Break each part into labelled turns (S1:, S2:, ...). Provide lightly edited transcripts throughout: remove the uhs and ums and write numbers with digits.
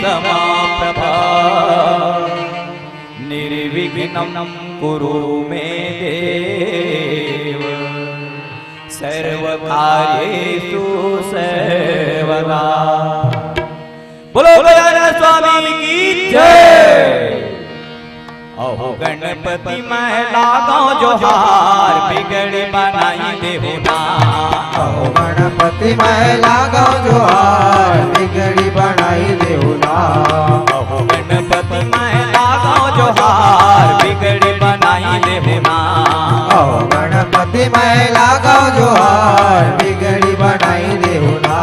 S1: समाप्रभा निर्विघ्नं कुरु मे देव सर्वकार्येषु सर्वदा। बोलो गजानन स्वामी की जय। अहो गणपति मैं लगाओ जोहार बिगड़ी बनाई देहु ना।
S2: अहो गणपति मैं लगाओ जोहार बिगड़ी बनाई देहु ना।
S1: अहो गणपति मैं लगाओ जोहार बिगड़ी बनाई देहु ना।
S2: अहो गणपति मैं लगाओ जोहार बिगड़ी बनाई देहु ना।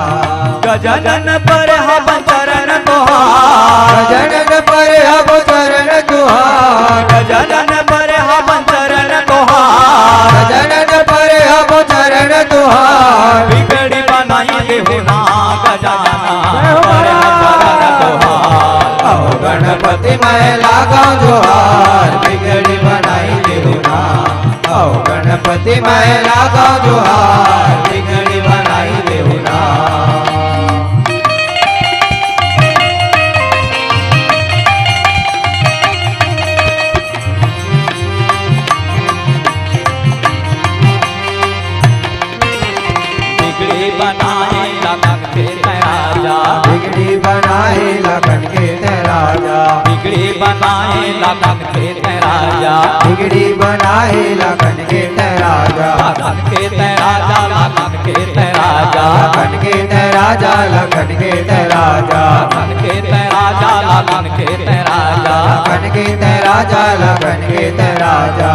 S1: गजानन पर हम चरण तोहार,
S2: गजानन पर हम चरण तुहार,
S1: गजानन पर हम चरण तोहार,
S2: गजानन पर हम चरण तुहार
S1: बिगड़ी बनाई देहु ना। गजानन पर हम चरण तोहार।
S2: अहो गणपति मैं लगाओ जोहार बिगड़ी बनाई देहु ना। अहो गणपति मैं लगाओ जोहार बिगड़ी बनाई देहु ना।
S1: बनाए लगन के राजा,
S2: बिगड़ी बनाए लगन के राजा,
S1: बिगड़ी बनाए लगन के राजा,
S2: बिगड़ी बनाए लगन के राजा,
S1: लगन के राजा, लगन के राजा,
S2: लगन के राजा, लगन के राजा,
S1: लगन के राजा, लगन के राजा,
S2: लगन के राजा, लगन के राजा।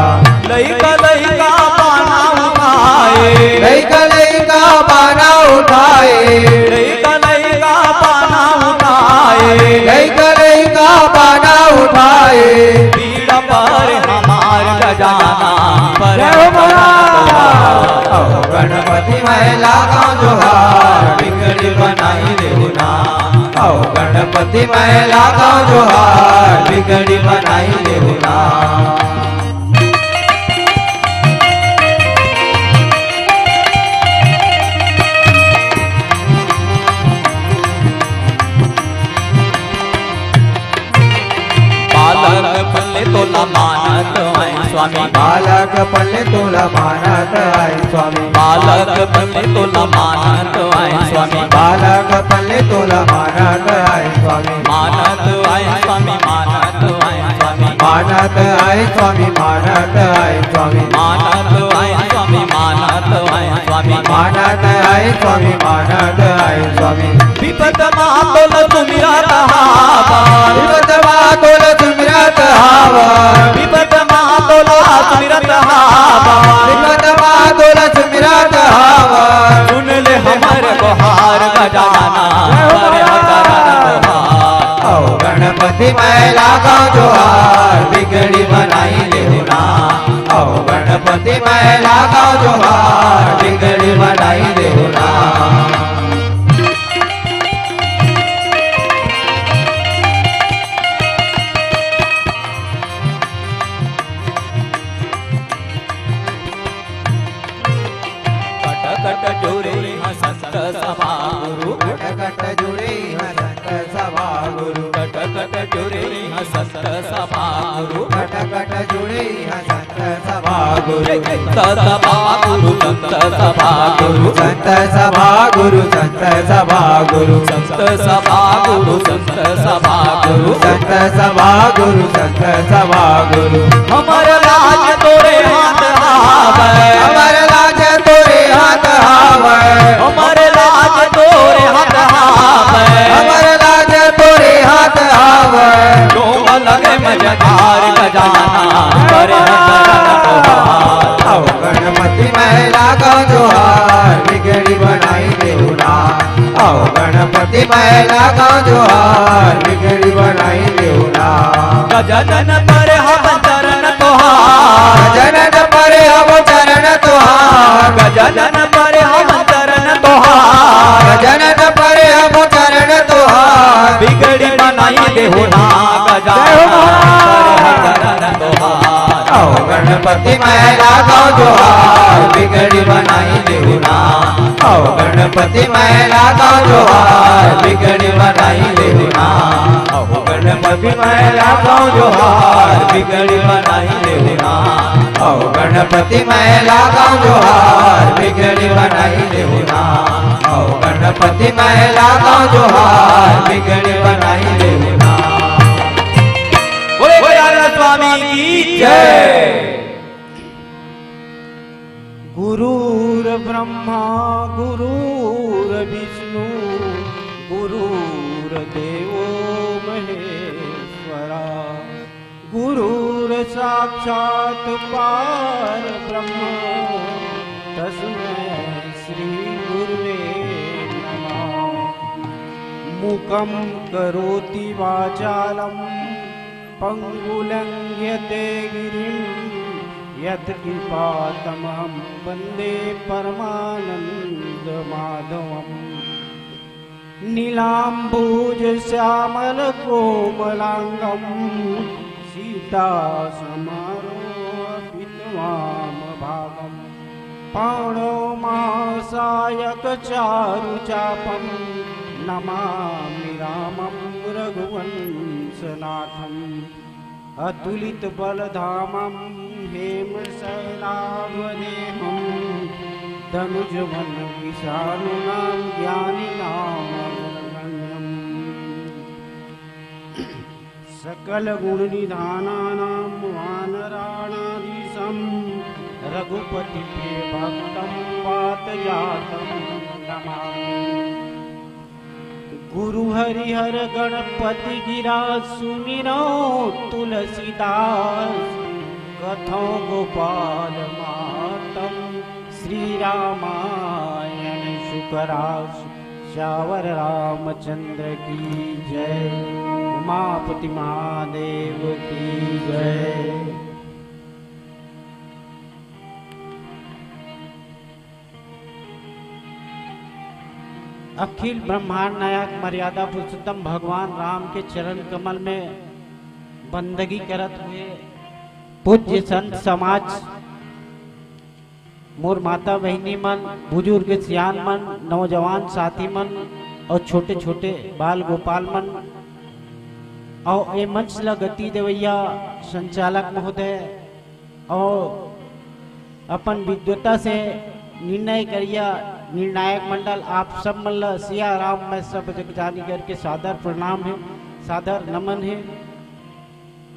S1: लइका लइका पाना उठाए,
S2: लइका लइका पाना उठाए,
S1: लइका लइका पाना उठाए,
S2: लइका लइका पाना उठाए।
S1: पीड़ा पर हमार गजाना पर
S2: अहो गणपति मैं लगाओ जोहार बिगड़ी बनाई देहु ना। अहो गणपति मैं लगाओ जोहार बिगड़ी बनाई देहु ना।
S1: बालक पल्ले तोला मानत है स्वामी,
S2: बालक पल्ले तोला मानत है स्वामी,
S1: बालक पल्ले तोला मानत है स्वामी,
S2: बालक पल्ले तोला मानत है स्वामी,
S1: मानत है स्वामी, मानत है स्वामी,
S2: मानत है स्वामी, मानत है स्वामी,
S1: मानत है स्वामी, मानत है स्वामी,
S2: मानत है स्वामी, मानत है स्वामी।
S1: विपद मातोल सुमिरत हावा,
S2: विपद मातोल सुमिरत हावा,
S1: विपद मातोल सुमिरत हावा,
S2: विपद मातोल सुमिरत हावा।
S1: सुन ले हमर गुहार गजानना पर चरण तोहार।
S2: अहो गणपति मैं लगाओ जोहार बिगड़ी बनाई देहु ना। अहो गणपति मैं लगाओ जोहार बिगड़ी बनाई देहु ना।
S1: कट जोरे संत सभा गुरु,
S2: कट जुड़े संत सभा गुरु,
S1: कट जोरे संत सभा गुरु,
S2: कट जुड़े संत सभा गुरु,
S1: संत सभा गुरु, संत सभा गुरु,
S2: संत सभा गुरु, संत सभा गुरु,
S1: संत सभा गुरु, संत सभा गुरु,
S2: संत सभा गुरु, संत सभा गुरु।
S1: हमर लाज तोरे हाथ आवे,
S2: हमर लाज तोरे हाथ आवे,
S1: हमर लाज तोरे हाथ आवे,
S2: हमर लाज तोरे हाथ आवे।
S1: डोम लगे मजदार गजाना करे चरण तोहार।
S2: अहो गणपति मैं लगाओ जोहार बिगड़ी बनाई देहु ना। अहो गणपति मैं लगाओ जोहार बिगड़ी बनाई देहु ना।
S1: गजानन पर हम चरण तोहार,
S2: गजानन पर हम चरण तुहार,
S1: गजानन पर हम चरण तोहार,
S2: गजानन पर हम चरण तुहार
S1: बिगड़ी बनाई देहु ना। गजानन पर हम चरण तोहार।
S2: अहो गणपति मैं लगाओ जोहार बिगड़ी बनाई देहु ना। अहो गणपति मैं लगाओ जोहार बिगड़ी बनाई देहु गणपति मैं लगाऊं जोहार बिगड़ी बनाई देहुना औ गणपति मैं लगाऊं जोहार बिगड़ी बनाई देहुना औ गणपति मैं लगाऊं जोहार बिगड़ी बनाई देहुना।
S1: बोले राधा स्वामी की जय।
S3: गुरुर्ब्रह्मा गुरुर्विष्णु गुरुर्देवो महेश्वरा गुरुर्साक्षात् परब्रह्म तस्मै श्री गुरुवे नमः। मूकं करोति वाचालं पंगुलंघ्यते गिरिं यत्कृपातमहं वन्दे परमानन्दमाधवम्। नीलाम्बूजश्यामलकोमलाङ्गं सीतासमारोपितवामभागम् पाणोमासायकचारुचापं नमामि रामं रघुवंशनाथम्। अतुलितबलधामं हेमशैलावदेहं तनुजवन विशानुनां ज्ञानिनामग्रगण्यम्। सकलगुणनिधानानां वानराणाधीशं रघुपतिप्रियभक्तं वातजातं नमामि। गुरु हरिहर गणपति गिरा सुमिरो तुलसीदास कथो गोपाल मातम श्री रामायण शुकरास श्यावर रामचंद्र की जय। उमापति महादेव की जय। अखिल ब्रह्मांड नायक मर्यादा पुरुषोत्तम भगवान राम के चरण कमल में बंदगी करत हुए पूज्य संत समाज, मोर माता बहिनी मन, बुजुर्ग सियान मन, नौजवान साथी मन और छोटे छोटे बाल गोपाल मन और ये मंच ला गति देवैया संचालक महोदय और अपन विद्वता से निर्णय करिया निर्णायक मंडल आप सब मल्ल सिया राम में सब जग जानी करके सादर प्रणाम है, सादर नमन है।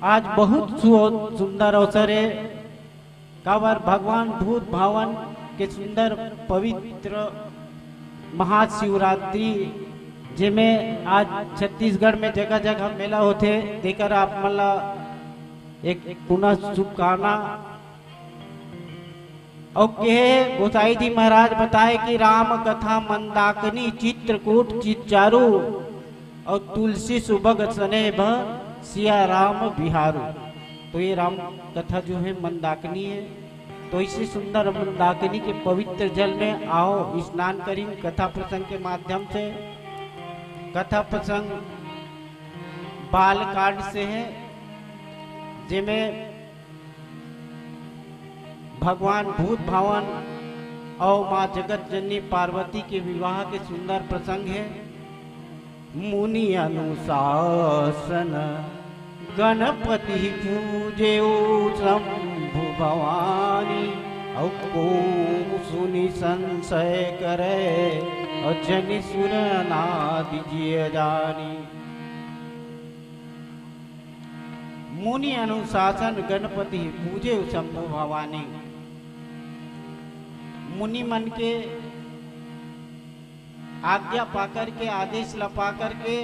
S3: आज बहुत सुंदर अवसर है कावर भगवान भूत भावन के सुंदर पवित्र महाशिवरात्रि जिसमें आज छत्तीसगढ़ में जगह जगह मेला होते देकर आप मल्ला एक पुनः शुभकामना। और गोसाई जी महाराज बताए कि राम कथा मंदाकिनी चित्रकूट चिचारू और तुलसी सुबग सनेभ सिया राम बिहारू। तो ये राम कथा जो है मंदाकिनी है, तो इसी सुंदर मंदाकिनी के पवित्र जल में आओ स्नान करें। कथा प्रसंग के माध्यम से कथा प्रसंग बाल कांड से है जिसमें भगवान भूत भावन और माँ जगत जननी पार्वती के विवाह के सुंदर प्रसंग है। मुनि अनुशासन गणपति पूजे शंभु भवानी और को सुनि संशय करे और जनि सुर नादि जिय जानी। मुनि अनुशासन गणपति पूजे शंभु भवानी। मुनि मन के आज्ञा पाकर के आदेश लपा करके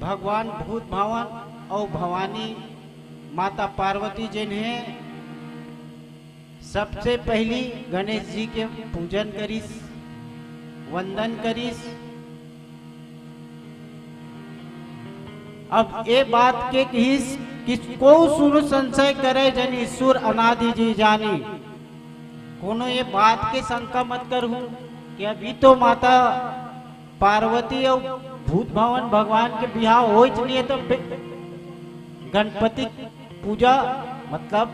S3: भगवान भूत भावन और भवानी माता पार्वती जिन्हें सबसे पहली गणेश जी के पूजन करीस, वंदन करीस। अब ये बात के किसको सुन संशय करे जनी सुर अनादि जी जानी। कोनो ये बात के शंका मत करूं कि अभी तो माता पार्वती और भूत भवन भगवान के बिहाव हो इसलिए तो गणपति पूजा मतलब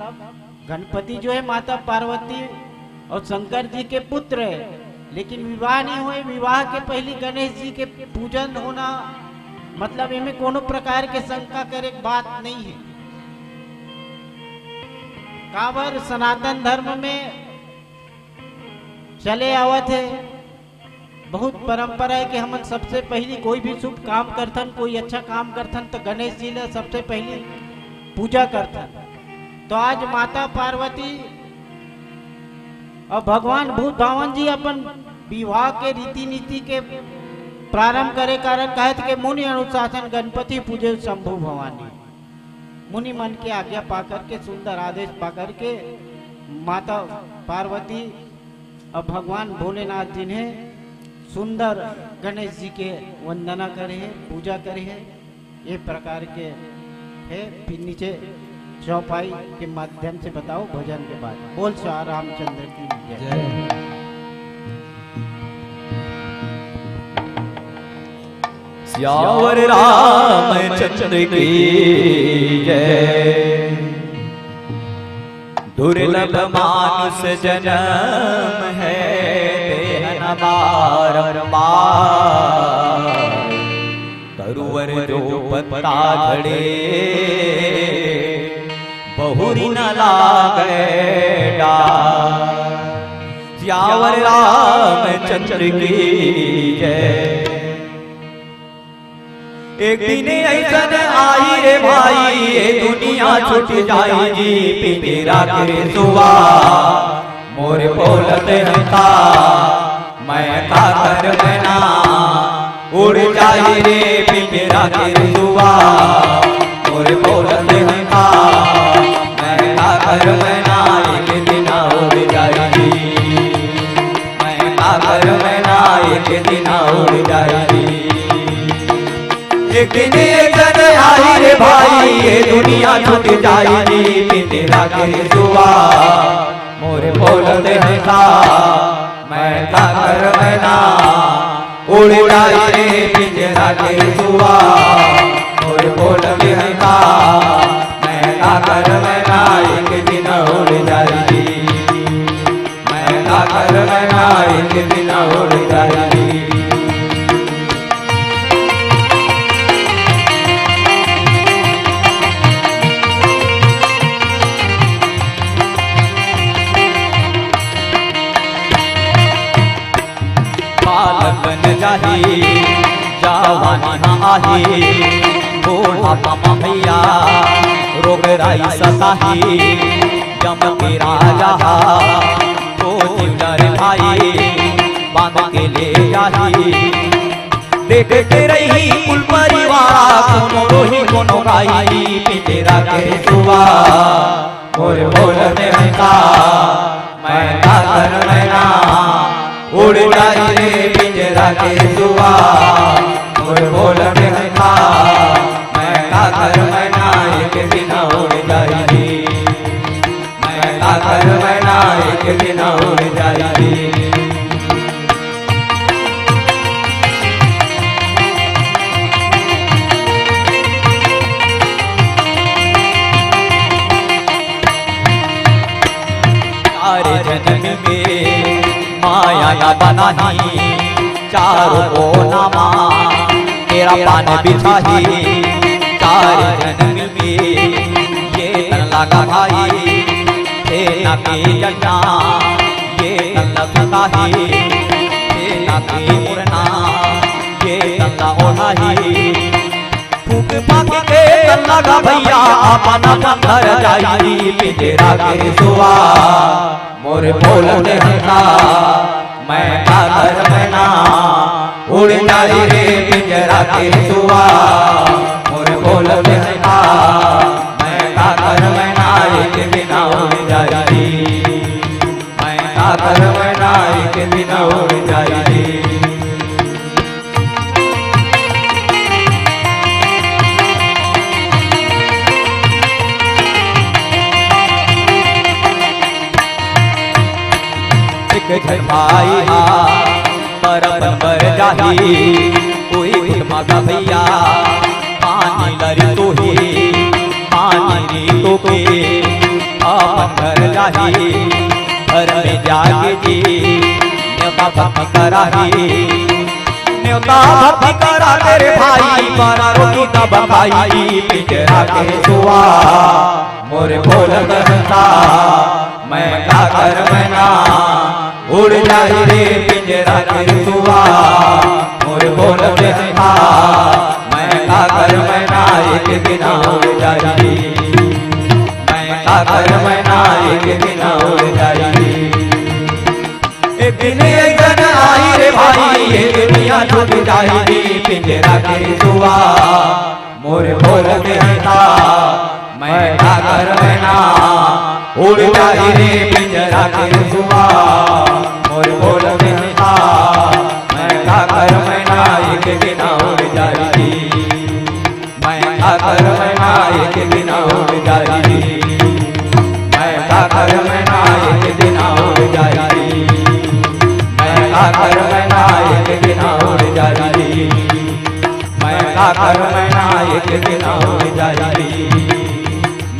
S3: गणपति जो है माता पार्वती और शंकर जी के पुत्र है, लेकिन विवाह नहीं हुए। विवाह के पहले गणेश जी के पूजन होना मतलब इनमें कोनो प्रकार के शंका करे के बात नहीं है। काबर सनातन धर्म में चले आवत है, बहुत परंपरा है कि हम सबसे पहली कोई भी शुभ काम करथन, कोई अच्छा काम करथन तो गणेश जी ने सबसे पहली पूजा करथन। तो आज माता पार्वती और भगवान भूत धावन जी अपन विवाह के रीति नीति के प्रारंभ करे कारण कहत के मुनि अनुशासन गणपति पूजे शंभु भवानी। मुनि मन के आज्ञा पाकर के सुंदर आदेश पाकर के माता पार्वती और भगवान भोलेनाथ जी ने सुंदर गणेश जी के वंदना करे है, पूजा करे है। ये प्रकार के है। फिर नीचे चौपाई के माध्यम से बताओ भजन के बाद। बोल श्री रामचंद्र की जय।
S1: सियावर रामचंद्र की जय। दुर्लभ मानुष जन्म है देहन बारंबार। तरुवर जो पत्ता झड़े बहुरी न लागे डार। सियावर रामचंद्र की जय। एक दिन ऐसन आई रे भाई ये दुनिया छूट जाएगी पिंजरा के सुआ। मोर बोलते हंसा मैं का कर बना उड़ जाए रे पिंजरा के सुआ। मोर बोलते हंसा मैं का कर बना एक दिन उड़ जाएगी। मैं का कर बना एक दिन उड़ जाएगी। एक दिन ऐसन आई रे भाई ये दुनिया छूट जाएगी पिंजरा के सुआ। मोरे बोलते हैं का मैं का कर बना उड़ जाए रे पिंजरा के सुआ। मोरे बोलते हैं का मैं का कर बना एक दिन उड़ जाएगी। मैं का कर बना एक दिन उड़ जाएगी। जाही जवानी आही बूढ़ा पापा भैया रोग राई सताही। जम के राजा तो जीवलर भाई बांध के ले जाही। देखते रही कुल परिवार कोनो रोही कोनो भाई पिंजरा के सुआ। मोर बोलते हैं का मैं का कर बना उड़ जाए रे पिंजरा के सुआ। मोर बोलते हैं का मैं का कर बना एक दिन उड़ जाएगी। मैं का कर बना एक दिन उड़ जाएगी। सारे जन्म में माया न बनाही चारों कोना माँ तेरा पान बिछाही। चार जन्म में ये तन लगा भाई तेना के जन्ना ये तन लगाही। तेना के उड़ना ये तन ओढ़ाही। फूक फाक के तन लगा भैया अपना बंधर जाई पिंजरा के सुआ। मोर बोलते हैं का मैं का कर बना उड़ जाए रे पिंजरा के सुआ। मोर बोलते हैं का मैं का कर बना एक दिन उड़ जाएगी। मैं का कर बना एक दिन उड़ जाएगी। घर भाई पर जाही कोई खुदमा का भैया पानी लरी तो ही पानी री तो के अपन घर जाही। घर में जाके जी न्योता भक्ति कराही। देवता भक्ति करा तेरे भाई बना रोटी तब खाई पिंजरा के सुआ मोरे बोल कहता मैं क्या कर मैना उड़ जाए रे पिंजरा के सुआ मोरे बोल कहता मैं क्या कर मैना एक दिन उड़ जाए मैं क्या कर मैना एक दिन उड़ जाए एक दिन एक दिन आई रे भाई ये दुनिया छूट जाएगी पिंजरा के सुआ मोरे बोल कहता मैं क्या कर मैना उड़ जाए रे पिंजरा के सुआ मोरे बोल कहता मैं क्या कर मैना एक दिन उड़ जाएगी मैं क्या कर मैना एक दिन उड़ जाएगी मैं क्या कर मैना एक दिन उड़ जाएगी मैं क्या कर मैना एक दिन उड़ जाएगी मैं क्या कर मैना एक दिन उड़ जाएगी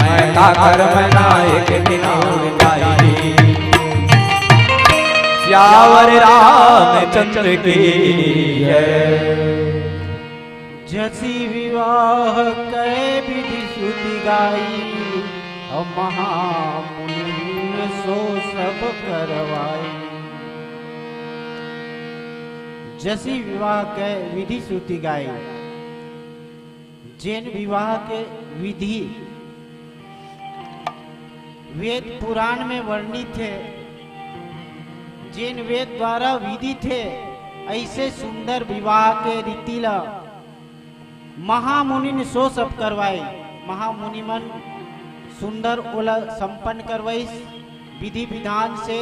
S1: मैं क्या कर मैना एक दिन उड़ जाएगी श्यावर रामचंद्र की
S3: जसी विवाह कै विधि श्रुति गाई और महामुनि सो सब करवाई। जसी विवाह के विधि श्रुति गाई, जैन विवाह के विधि वेद पुराण में वर्णित है, जैन वेद द्वारा विधि थे। ऐसे सुंदर विवाह के रीतिला महामुनि ने सो सब करवाई। महामुनि मन सुंदर ओला संपन्न करवाई विधि विधान से।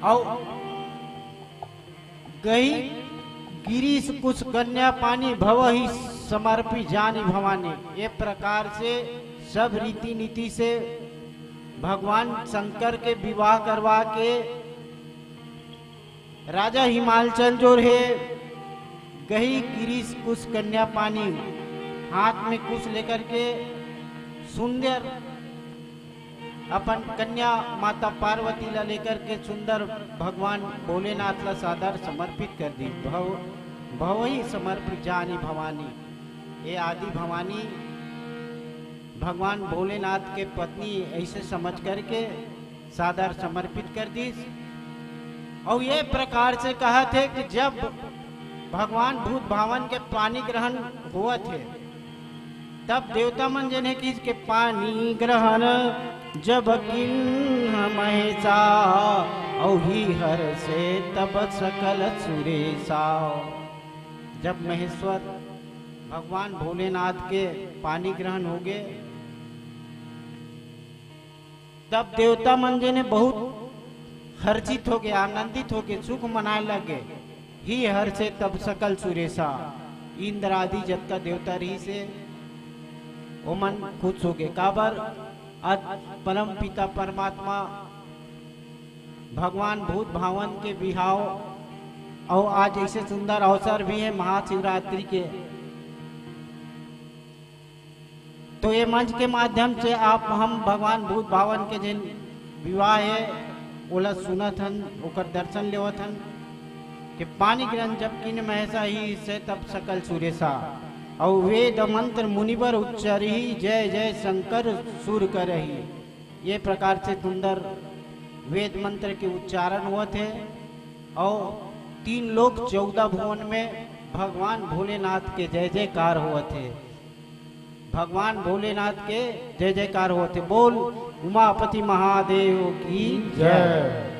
S3: और गई गिरीश कुछ कन्या पानी भव ही समर्पी जानी भवानी। ये प्रकार से सब रीति नीति से भगवान शंकर के विवाह करवा के राजा हिमालचल जो है गई गिरीश कुछ कन्या पानी हाथ में कुछ लेकर के सुंदर अपन कन्या माता पार्वती ला लेकर के सुंदर भगवान भोलेनाथ ला सादर समर्पित कर दी। भव ही समर्पित जानी भवानी। ये आदि भवानी भगवान भोलेनाथ के पत्नी ऐसे समझ करके सादर समर्पित कर दी। और ये प्रकार से कहा थे कि जब भगवान भूत भावन के पानी ग्रहण हुआ थे तब देवता मन जिन्हें कि इसके पानी ग्रहण जब किन्ह महेशा और ही हर से तब सकल सुरेशा। जब महेश्वर भगवान भोलेनाथ के पानी ग्रहण हो गए तब देवता मन ने बहुत हर्षित हो गए, आनंदित हो गए, सुख मनाने लगे। ही हर से तब सकल सुरेशा इंद्र आदि जब का देवता रही से वो मन खुश हो गए। काबर आज परम पिता परमात्मा भगवान भूत भावन के बिहाव और आज ऐसे सुंदर अवसर भी है महाशिवरात्रि के। तो ये मंच के माध्यम से आप हम भगवान भूत भावन के जिन विवाह है ओला सुनत हन, ओकर दर्शन लेवत हन कि पानी ग्रहण जब किन महसा ही से तब सकल सुरेशा। और वेद मंत्र मुनिवर उच्चरही जय जय शंकर सुर करही। ये प्रकार से सुंदर वेद मंत्र के उच्चारण हुए थे और 3 लोक 14 भुवन में भगवान भोलेनाथ के जय जयकार हुए थे। भगवान भोलेनाथ के जय जयकार हुए थे। बोल उमापति महादेव की जय।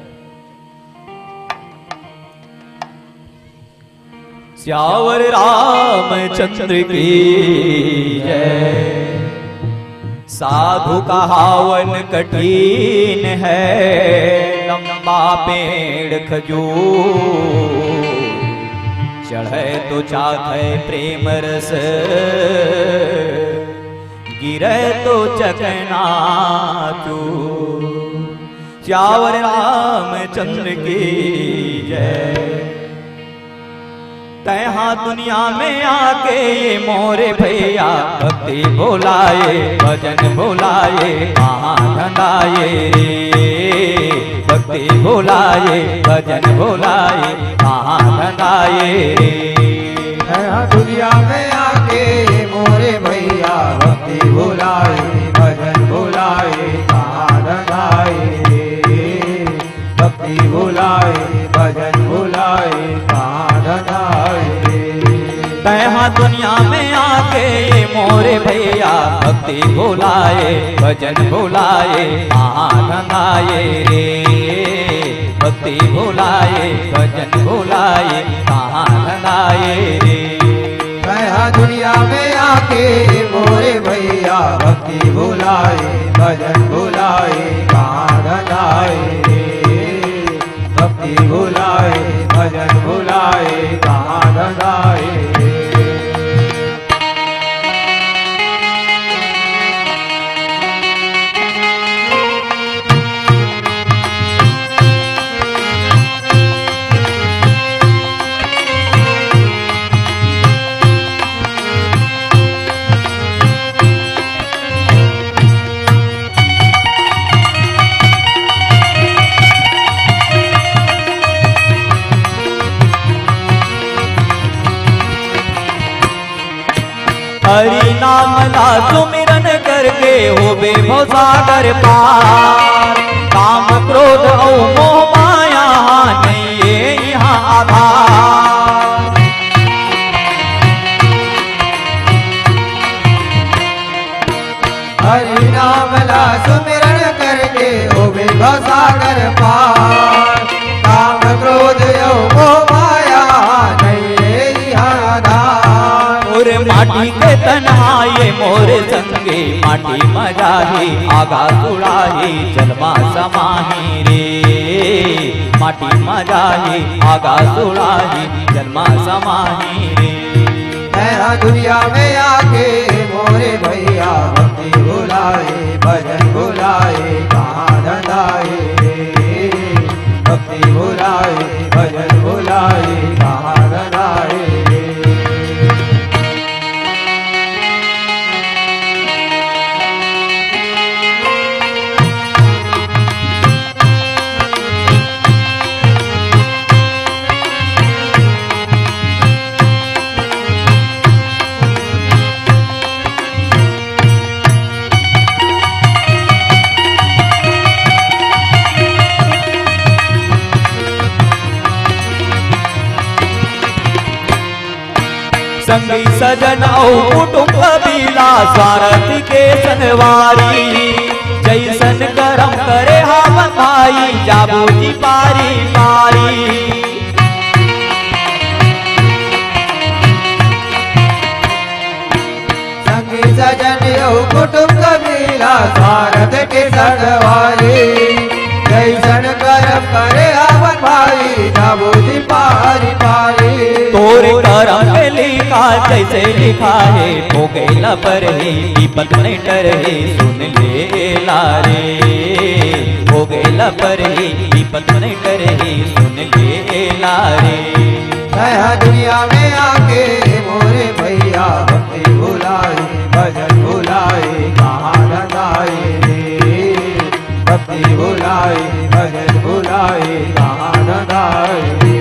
S1: श्यावर रामचंद्र की जय। साधु का हावन कठिन है, लंबा पेड़ खजूर चढ़े तो चाहे प्रेम रस, गिरे तो चकनाचूर। श्यावर रामचंद्र की जय। तैहा दुनिया में आके ये मोरे भैया भक्ति बोलाए, भजन बोलाए, महानंदाए रे भक्ति भुलाए भजन भुलाए कहाँ धंधाए रे।
S2: दुनिया में आके मोरे भैया भक्ति भुलाए भजन भुलाए कहाँ धंधाए रे। भक्ति भुलाए भजन भुलाए कहाँ धंधाए रे।
S1: यहाँ दुनिया में आके मोरे भैया भक्ति भुलाए भजन भुलाए कहाँ धंधाए रे। भक्ति भुलाए भजन भुलाए कहाँ धंधाए रे।
S2: दुनिया में आके मोरे भैया भक्ति भुलाए भजन भुलाए कहाँ धंधाए रे। भक्ति भुलाए भजन भुलाए कहाँ धंधाए रे।
S1: हरि नाम ला सुमिरन करके होबे भव सागर पार। काम क्रोध और मोह माया नहीं है यहाँ आधार।
S2: हरि नाम ला सुमिरन करके होबे भव सागर पार। काम क्रोध और मोह माया नहीं है यहाँ आधार।
S1: माटी के तन्हाए मोरे संगे माटी मजाही आगा सुड़ाही जलमा समाही रे। माटी मजाही आगा सुड़ाही जलमा समाही रे।
S2: दुनिया में आके मोरे भैया भक्ति भुलाए भजन भुलाए कहाँ धंधाए रे। भक्ति भुलाए भजन भुलाए कहाँ धंधाए रे।
S1: संगी सजन और कुटुंब कबीला स्वार्थ के संगवारी। जैसन करम करे हावन भाई जाबू जी पारी पारी।
S2: संगी सजन और कुटुंब कबीला स्वार्थ के संगवारी। जैसन करम करे हावन भाई जाबू जी पारी पारी।
S1: तोरे करम में लिखा जैसे लिखा है भोगे लबर है दीपक नहीं डर है सुन ले लारे। भोगे लबर है दीपक नहीं डर है सुन ले लारे।
S2: दुनिया में आके मोरे भैया भक्ति भुलाए भजन भुलाए कहाँ धंधाए रे। भक्ति भुलाए भजन भुलाए कहाँ धंधाए रे।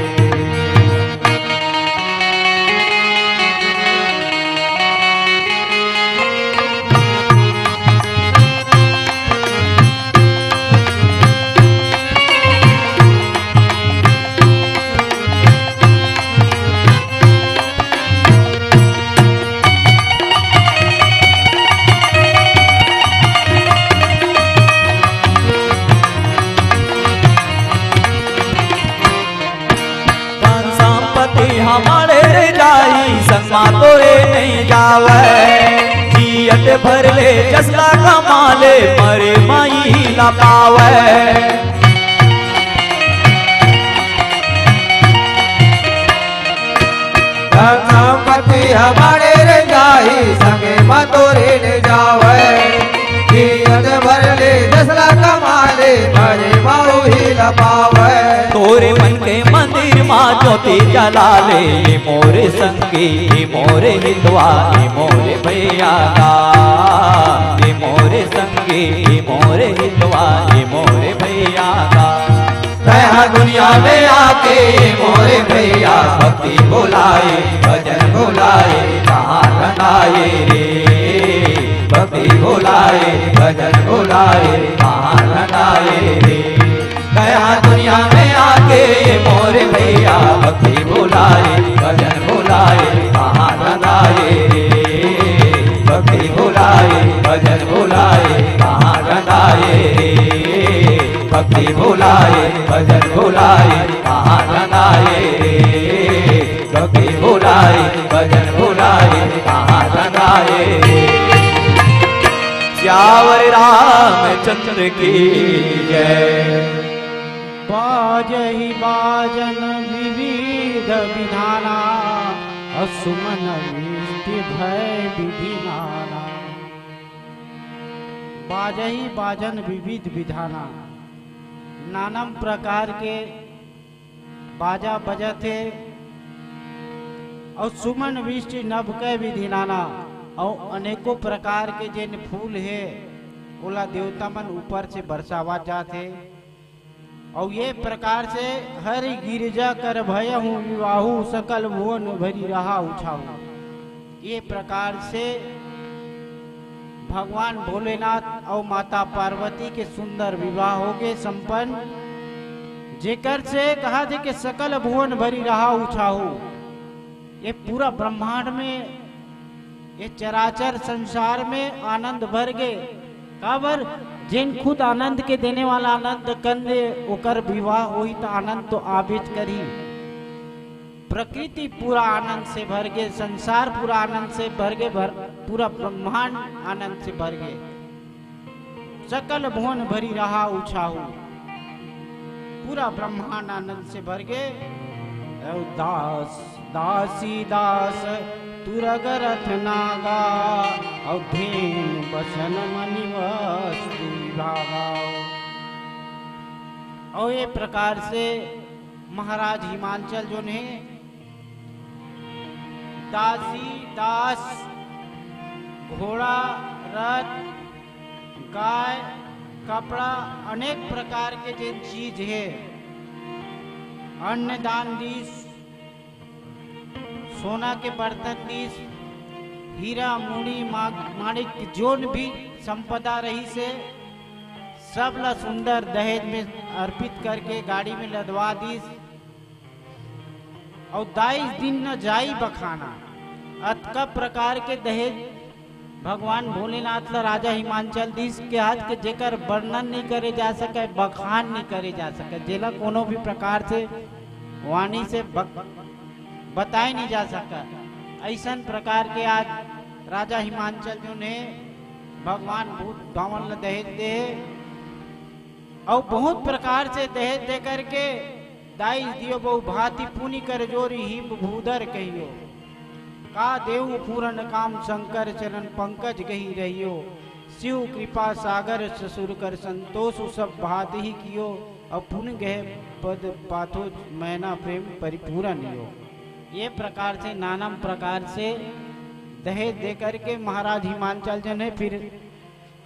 S1: हमारे रे जाई संगमा तोरे नहीं जावे। जियत भर ले जसला कमाले मरे माई ला पावे।
S2: संपत्ति हमारे रे जाई संगे तोरे ले जावे। जियत भर ले जसला कमाले मरे माऊ ही ला पावे।
S1: तोरे मन के मंदिर माँ ज्योति जला ले ये मोरे संगी ये मोरे हिंदुआ ये मोरे भैया का। ये मोरे संगी ये मोरे हिंदुआ ये मोरे भैया का।
S2: यहाँ दुनिया में आके मोरे भैया भक्ति बुलाए भजन बुलाए कहाँ रंगाए रे भक्ति बुलाए भजन बुलाए कहाँ रंगाए रे यहाँ दुनिया में आके मोरे भैया भक्ति बुलाए भजन बुलाए कहाँ रंगाए रे भक्ति बुलाए भजन बुलाए कहाँ रंगाए रे भक्ति बुलाए भजन बुलाए कहाँ रंगाए रे भक्ति बुलाए भजन बुलाए कहाँ रंगाए रे
S1: श्यावर रामचंद्र की जय।
S3: बाजहि बाजन विविध विधाना असुमन वृष्टि भय विधिनाना। बाजहि बाजन विविध विधाना, नाना प्रकार के बाजा बजते और सुमन वृष्टि नभ के विधिनाना और अनेकों प्रकार के जिन फूल है ओला देवता मन ऊपर से बरसावा जाते और ये प्रकार से हर गिरजा कर भय हूँ विवाहू सकल भुवन भरी रहा उछाऊ। ये प्रकार से भगवान भोलेनाथ और माता पार्वती के सुंदर विवाह हो गए संपन्न, जेकर से कहा थे कि सकल भुवन भरी रहा उछाऊ। ये पूरा ब्रह्मांड में ये चराचर संसार में आनंद भर गए। काबर जिन खुद आनंद के देने वाला आनंद कंदे ओकर विवाह होई तो आनंद तो आबित करी। प्रकृति पूरा आनंद से भर गए, संसार पूरा आनंद से भर गए, पूरा ब्रह्मांड आनंद से भर गए। सकल भुवन भरी रहा उछाऊ, पूरा ब्रह्मांड आनंद से भर गए। दास दासी दास तुरग रथ नागा और धेनु बसन मणि वस्तु विभागा। और ये प्रकार से महाराज हिमांचल जो ने दासी दास घोड़ा रथ गाय कपड़ा अनेक प्रकार के जिन चीज है अन्न दान दीस, सोना के बर्तन दीस, हीरा मुड़ी माणिक जोन भी संपदा रही से सब ला सुंदर दहेज में अर्पित करके गाड़ी में लदवा दीस। और 22 दिन न जाई बखाना, अतका प्रकार के दहेज भगवान भोलेनाथ ला राजा हिमांचल दीस के हाथ के जेकर वर्णन नहीं करे जा सके, बखान नहीं करे जा सके, जेला कोनो भी प्रकार से वाणी से बताए नहीं जा सका। ऐसा प्रकार के आज राजा हिमांचल जो ने भगवान भूत बावन ला दहेज दे और बहुत प्रकार से दहेज दे करके दाई दियो बहु भांति पुनि कर जोरी हिम भूधर कहियो। का देव पूरन काम शंकर चरण पंकज गही रहियो। शिव कृपा सागर ससुर कर संतोष सब भात ही कियो। और पुण्य गहे पद पाथो मैना प्रेम परिपूर्ण हो। ये प्रकार से नाना प्रकार से दहेज दे करके महाराज हिमांचल जन है फिर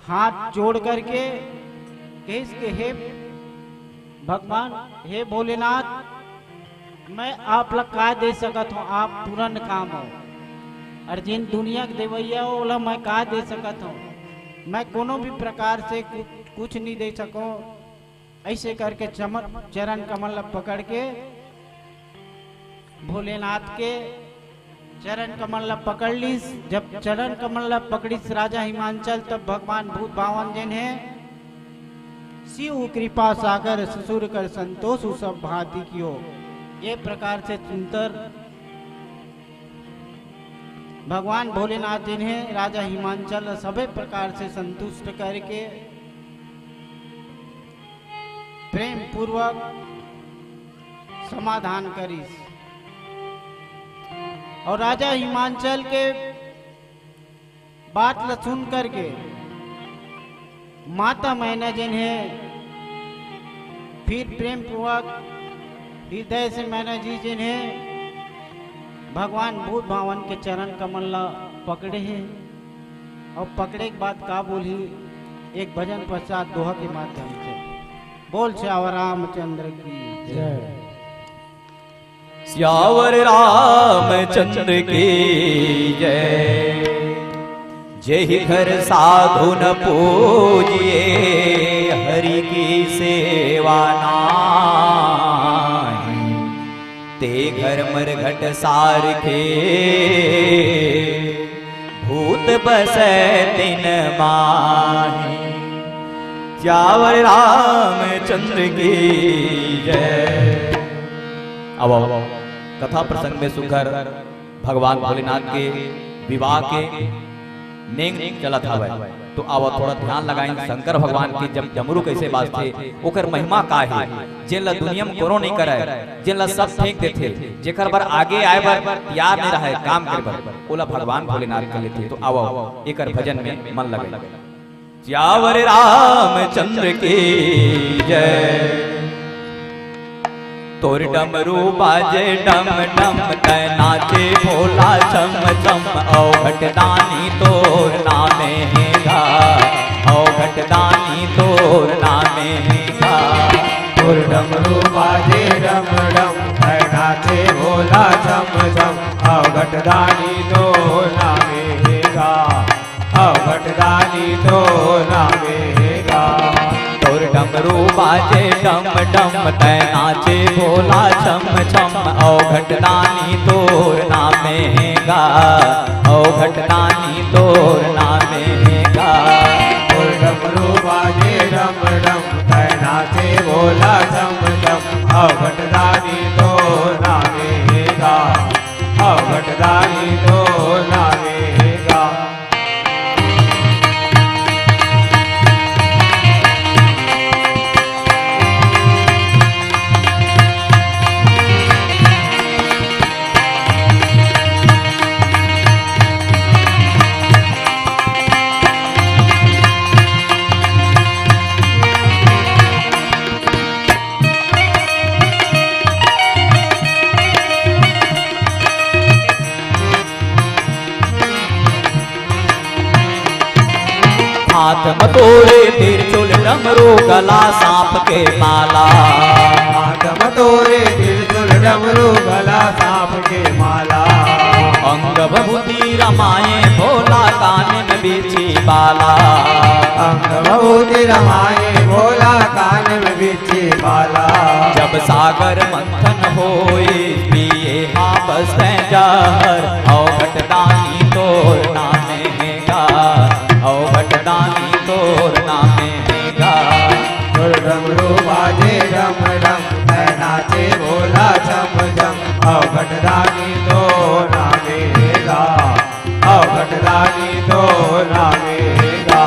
S3: हाथ जोड़ करके के हे भगवान हे भोलेनाथ मैं आप लग का दे सकत हूँ, आप पूर्ण काम हो। और जिन दुनिया के देवैया हो मैं का दे सकत हूँ, मैं कोनो भी प्रकार से कुछ नहीं दे सको। ऐसे करके चरण कमल पकड़ के भोलेनाथ के चरण कमल पकड़ लीस। जब चरण कमल पकड़ीस राजा हिमांचल तब भगवान भूत भावन जिन है शिव कृपा सागर ससुर कर संतोष सब भांति कियो। ये प्रकार से सुंदर भगवान भोलेनाथ जिन्हें राजा हिमांचल सभी प्रकार से संतुष्ट करके प्रेम पूर्वक समाधान करीस। और राजा हिमांचल के बात ल सुन करके माता मैना जिन्हें फिर प्रेम पूर्वक हृदय से मैना जी जिन्हें भगवान भूत भावन के चरण कमल पकड़े हैं। और पकड़े के बाद का बोली एक भजन पश्चात दोहा के माध्यम से बोल श्याम रामचंद्र की।
S1: सियावर रामचंद्र की जय। जेहि घर साधु न पूजिए हरि की सेवा नाहि, ते घर मरघट सारखे भूत बसै तिन माहि। सियावर रामचंद्र की जय। अब कथा प्रसंग में सुकर भगवान भोलेनाथ के विवाह के नेंग चला था। तो अब थोड़ा ध्यान लगाएं शंकर भगवान की जब डमरू कैसे बाजते ओकर महिमा का है। जिन ला दुनिया में कोनो नहीं करे, जिन ला सब फेंक देते, जेकर बर आगे आए बर यार नहीं रहे काम करे बर, ओला भगवान भोलेनाथ कर लेते। तो आओ एकर भजन में मन लगे। सियावर रामचंद्र की जय। तोर डमरू बाजे डम डम तै नाचे भोला चम चम। औ घटदानी तोर नामे गा, औ घटदानी तोर नामे गा।
S2: तोर डमरू बाजे डम डम तै नाचे भोला चम चम। अवघटदानी तो नामे गा, अवघटदानी तो नामे गा।
S1: तोर डमरू बाजे डम डम तै नाचे भोला छम छम। औ घटदानी तोर नामे गा, औ घटदानी तोर नामे गा।
S2: तोर डमरू बाजे डम डम तै नाचे भोला चम चम। अवघटदानी तो नामे गा, अवघटदानी तो नामे गा।
S1: हाथ मटोरे त्रिशूल डमरू गला सांप के माला।
S2: हाथ मटोरे त्रिशूल डमरू गला सांप के माला।
S1: अंग भभूति रमाए भोला कान में बीची बाला।
S2: अंग भभूति रमाए भोला कान में बीची बाला।
S1: जब सागर मंथन होए पिए आपस जहर। औ घटदानी तोर नामे गा, औ घटदानी तोर नामे गा।
S2: तोर डमरू बाजे डम डम तै नाचे भोला चम चम। अवघटदानी तो नामे गा, अवघटदानी तो नामे गा।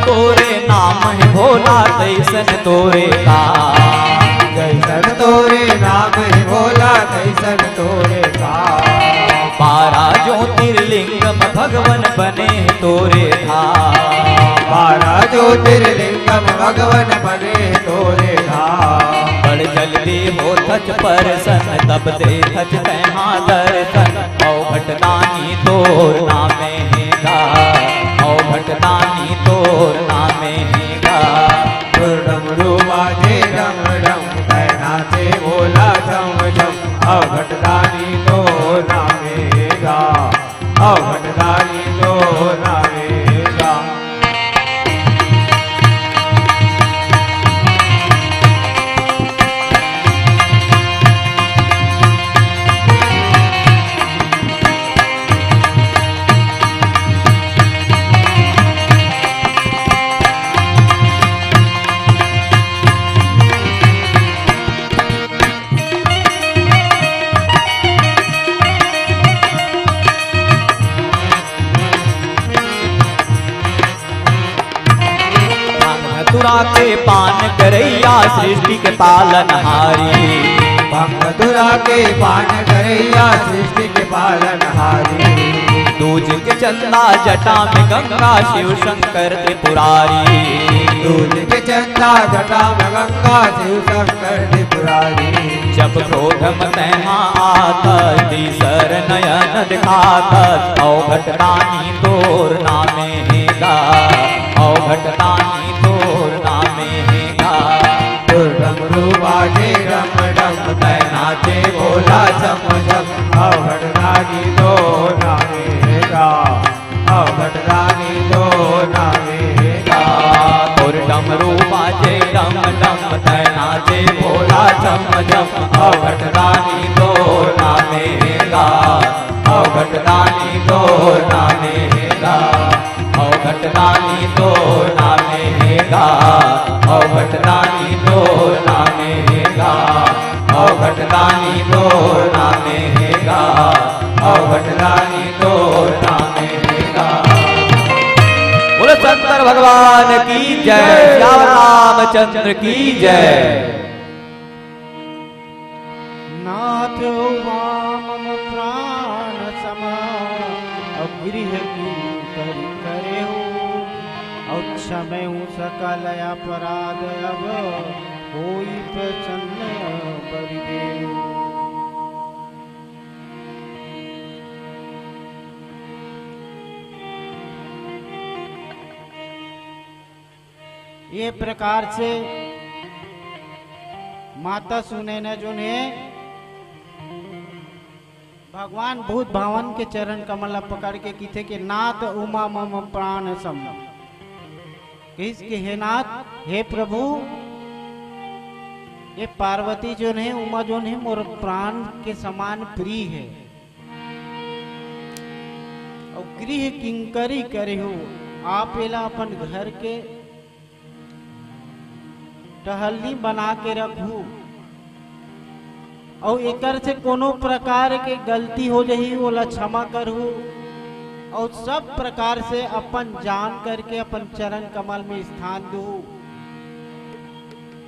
S1: तोरे नाम है भोला तैसन तोरे का।
S2: कैसन तोरे नाम है भोला कैसन तोरे का।
S1: 12 ज्योतिर्लिंगम भगवन बने तोरे था।
S2: 12 ज्योतिर्लिंगम भगवन बने तोरे था।
S1: बड़ जल्दी हो थच परसन तब दे थच तैहा दर्शन। औ घटदानी तोर नामे गा, औ घटदानी तोर नामे गा।
S2: तोर डमरू बाजे डम डम तै नाचे भोला चम चम। अवघटदानी तो नामे गा, अवघटदानी तो नामे गा।
S1: मथुरा के पान करैया सृष्टि के पालनहारी
S2: भांग मथुरा के पान करैया सृष्टि के पालनहारी
S1: दूज के चंदा जटा में गंगा शिव शंकर त्रिपुरारी
S2: दूज के चंदा जटा में गंगा शिव शंकर त्रिपुरारी
S1: जब क्रोध महा आता तीसर नयन दिखाता अवघटदानी तोर नामे हेगा अवघटदानी तोर नामे हेगा
S2: डमरू बाजे डम डम नाचे बोला झम झम अवघटदानी तो नामेगा अवघटदानी तो नामेगा
S1: और डमरू बाजे डम डम नाचे भोला झम झम अवघटदानी तोर नामेगा अवघटदानी तोर नामेगा अवघटदानी तोर नामेगा अवघटदानी तोर नामेगा अवघटदानी तोर नामेगा अवघटदानी तोर नामेगा। बोलो शंकर भगवान की जय, श्याम रामचंद्र की जय।
S3: नाथ मम प्राण समा गृह की करे हो और क्षमै हूँ सकल अपराध अब कोई प्रसन्न बरि देव। ये प्रकार से माता सुनैना जो ने भगवान भूत भावन के चरण कमल पकड़ के कीथे के नाथ उमा मम प्राण सम इसके हे नाथ हे प्रभु ये पार्वती जो है उमा जो है मोर प्राण के समान प्रिय है और गृह किंकरी करे हो आप एला अपन घर के टहलनी बना के रखू और एकर से कोनो प्रकार के गलती हो जही ओला क्षमा करहू और सब प्रकार से अपन जान करके अपन चरण कमल में स्थान दू।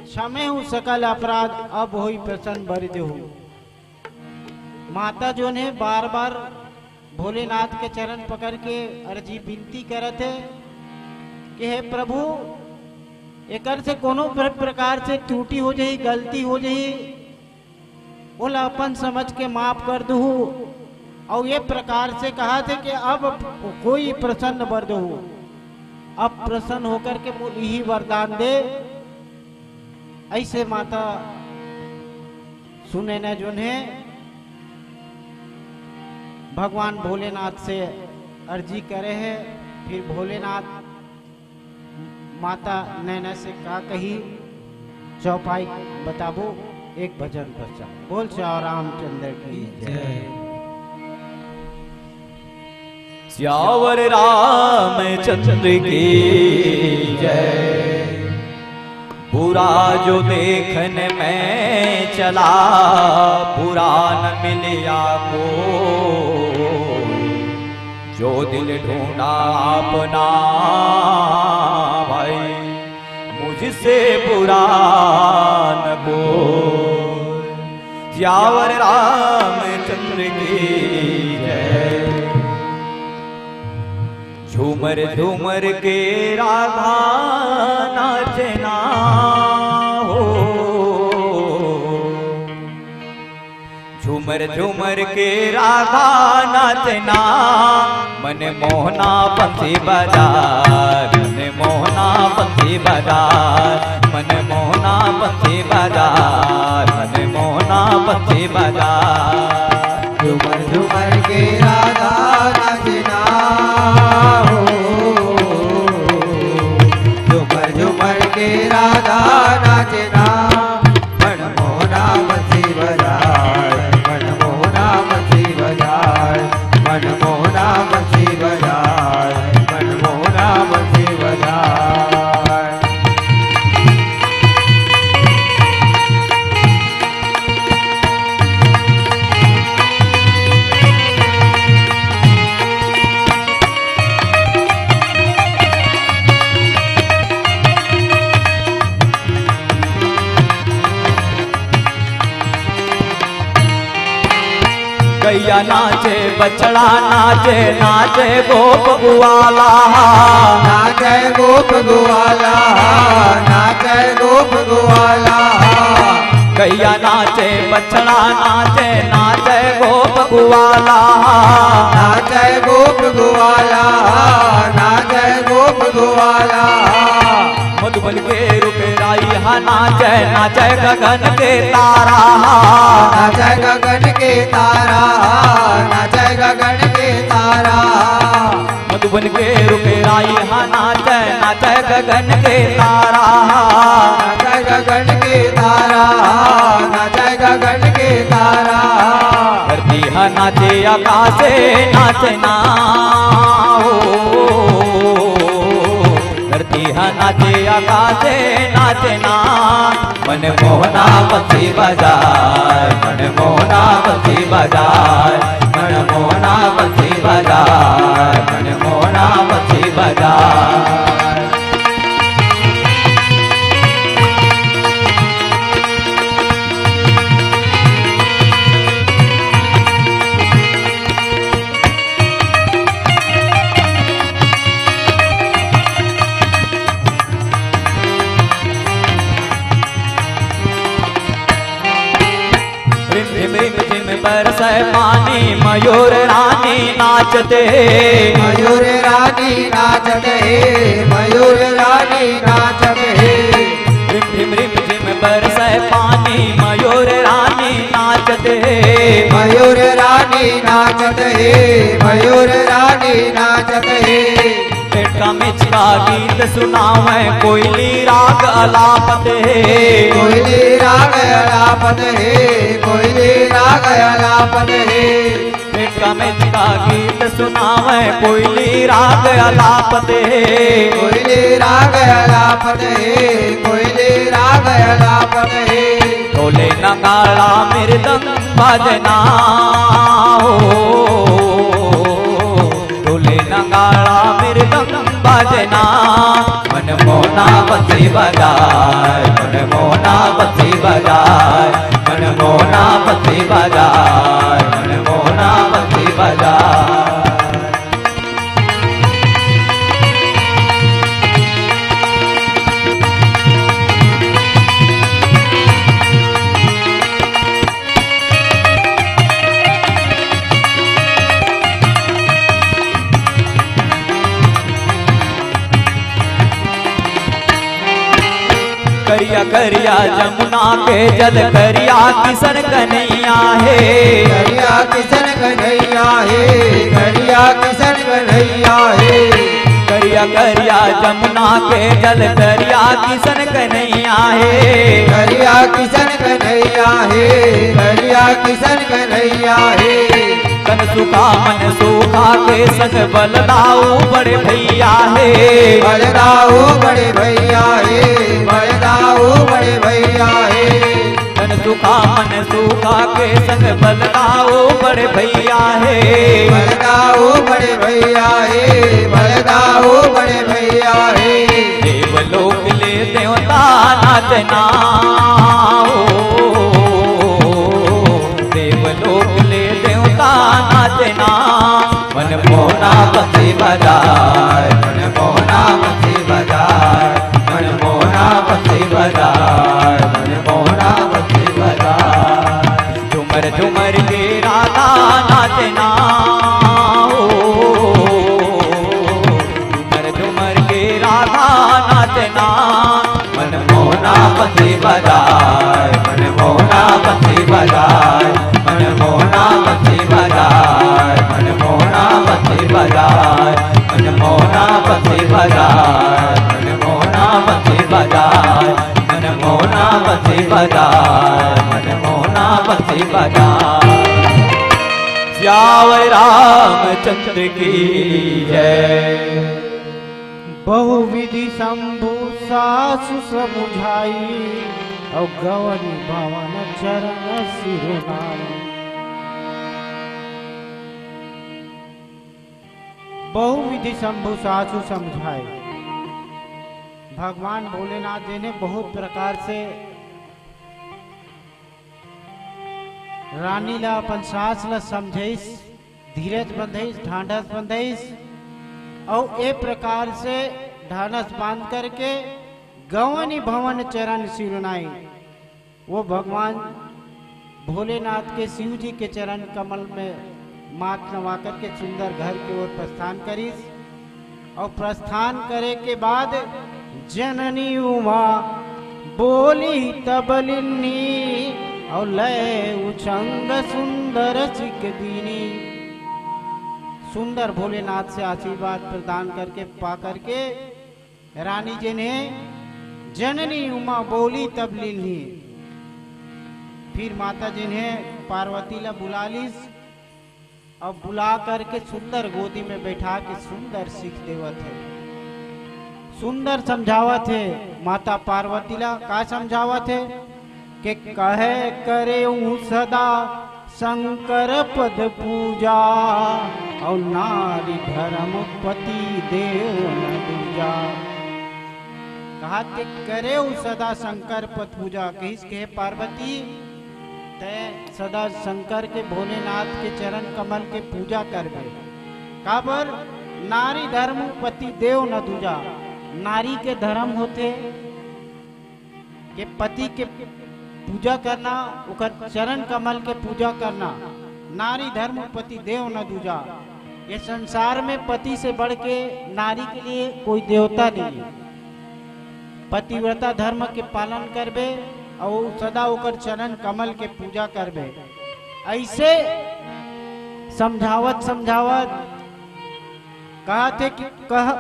S3: क्षमे हूँ सकल अपराध अब होई प्रसन्न बरि देहु। माता जो ने बार बार भोलेनाथ के चरण पकड़ के अर्जी विनती करत है कि हे प्रभु एकर से कोनो प्रकार से त्रुटि हो जाही गलती हो जाही बोला अपन समझ के माफ कर दू और ये प्रकार से कहा थे कि अब कोई प्रसन्न बर दो अब प्रसन्न होकर के यही वरदान दे। ऐसे माता सुनैना जो है भगवान भोलेनाथ से अर्जी करे है। फिर भोलेनाथ माता नैना से का कही चौपाई बताबो एक भजन बच्चा बोल श्याम रामचंद्र की जय।
S1: श्यावर रामचंद्र की जय। बुरा जो देखने में चला बुरा न मिलिया को जो दिल ढूंढा अपना भाई मुझसे बुरा न बोल। श्यावर रामचंद्र की जय। झूमर झूमर के राधा नाचना हो झूमर झूमर के राधा नाचना मन मोहना बंसी बाजार मन मोहना बंसी बाजार मन मोहना बंसी बाजार मन मोहना बंसी बाजार।
S2: झूमर झूमर के राधा नाचना हो झूमर झूमर के राधा नाचना मन मोहना बंसी बाजार मन मोहना बंसी बाजार मन मोहना बंसी बाजार मन मोहना बंसी बाजार।
S1: गैया नाचे बछड़ा नाचे नाचे गोप ग्वाला
S2: नाचे गोप ग्वाला नाचे गोप ग्वाला
S1: गैया नाचे बछड़ा नाचे नाचे गोप ग्वाला
S2: नाचे गोप ग्वाला नाचे गोप ग्वाला
S1: मधुबन के रुपेराई हा नाचे नाचे गगन के तारा
S2: नाचे गगन के तारा नाचे गगन के तारा
S1: मधुबन के रुपेराई हा नाचे नाचे गगन के तारा
S2: नाचे गगन के तारा नाचे गगन के तारा
S1: धरती हा नाचे आकाशे नाचना धरती हा नाचे आकाशे नाचना मन मोहना बंसी बजाए मन मोहना बंसी बजाए मन मोहना बंसी बजाए मन मोहना बंसी बजाए बरसे पानी मयूर रानी नाचते
S2: मयूर रानी नाचते मयूर रानी नाचते
S1: रिम रिम झिम बरसे पानी मयूर रानी नाचते
S2: मयूर रानी नाचते मयूर रानी नाचते
S1: पेटका मिचका गीत सुनावे कोयली राग अलापते
S2: कोयली राग अलापते कोयली राग अलापते
S1: पेटका मिचका गीत सुनावे कोयली राग अलापते
S2: कोयली राग अलापते कोयली राग अलापते
S1: ढोले नगाड़ा मृदंग बजना ढोले नगाड़ा मृदंग बजना मन मोना बंसी बजाए मन मोना बंसी बजाए मन मोना बंसी बजाए मन मोना बंसी बजाए करिया करिया जमुना के जल करिया किशन कन्हैया है
S2: करिया किशन कन्हैया है करिया किशन कन्हैया है
S1: करिया करिया जमुना के जल करिया किशन कन्हैया है
S2: करिया किशन कन्हैया है करिया किशन कन्हैया है
S1: तन सुखा मन सुखा के संग बलदाऊ बड़े भैया है
S2: बलदाऊ बड़े भैया है बलदाऊ बड़े भैया है
S1: तन सुखा मन सुखा के संग बलदाऊ बड़े भैया है
S2: बलदाऊ बड़े भैया है बलदाऊ बड़े भैया है
S1: देवलोक ले देवता नाचना देवलोक ले देवता नाचना मन मोना बंसी बजाए मन मोना बंसी बजाए मन मोना बंसी बजाए मन मोना बंसी बजाए झुमर झुमर के राधा नाचना झुमर झुमर के राधा नाचना मन मोना बंसी बजाए मन मोना बंसी बजाए मन मोना बंसी बजाए मन मोना बंसी बजाए मन मोना बंसी बजाए मन मोना बंसी बजाए मन मोना बंसी बजाए मन मोना बंसी बजाए श्याम रामचंद्र की जय
S3: बहुविधि शंभु सासु समुझाई और गौरी भवन चरण सिरुनाई। बहुविधि शंभु सासु समझाए। भगवान भोलेनाथ जी ने बहुत प्रकार से रानी ला अपन सास ला समझाइस, धीरज बंधाइस, ढांढस बंधाइस और ए प्रकार से ढांढस बांध करके गवनी भवन चरण सिरनाई। वो भगवान भोलेनाथ के शिव जी के चरण कमल में माथ नवा करके सुंदर घर की ओर प्रस्थान करीस और प्रस्थान करे के बाद जननी उमा बोली तबलिनी और लय उछंग सुंदर सिख दीनी। सुंदर भोलेनाथ से आशीर्वाद प्रदान करके पा करके रानी जी ने जननी उमा बोली तबलिनी। फिर माता जी ने पार्वती ला बुला लीस और बुला करके सुंदर गोदी में बैठा के सुंदर सीख देवत है, सुंदर समझावत है। माता पार्वती ला का समझावत है कि कहे करे सदा शंकर पद पूजा और नारी धर्म पति देव न दूजा। कहा कि करे सदा शंकर पद पूजा। कहिस के पार्वती ते सदा शंकर के भोलेनाथ के चरण कमल के पूजा करबे। काबर नारी धर्म पति देव न दूजा। नारी के धर्म होते कि पति के पूजा करना, उकर चरण कमल के पूजा करना। नारी धर्म पति देव न दूजा। ये संसार में पति से बढ़ के नारी के लिए कोई देवता नहीं है। पतिव्रता धर्म के पालन करबे और सदा उकर चरण कमल के पूजा करबे। ऐसे समझावत समझावत कहते कि कह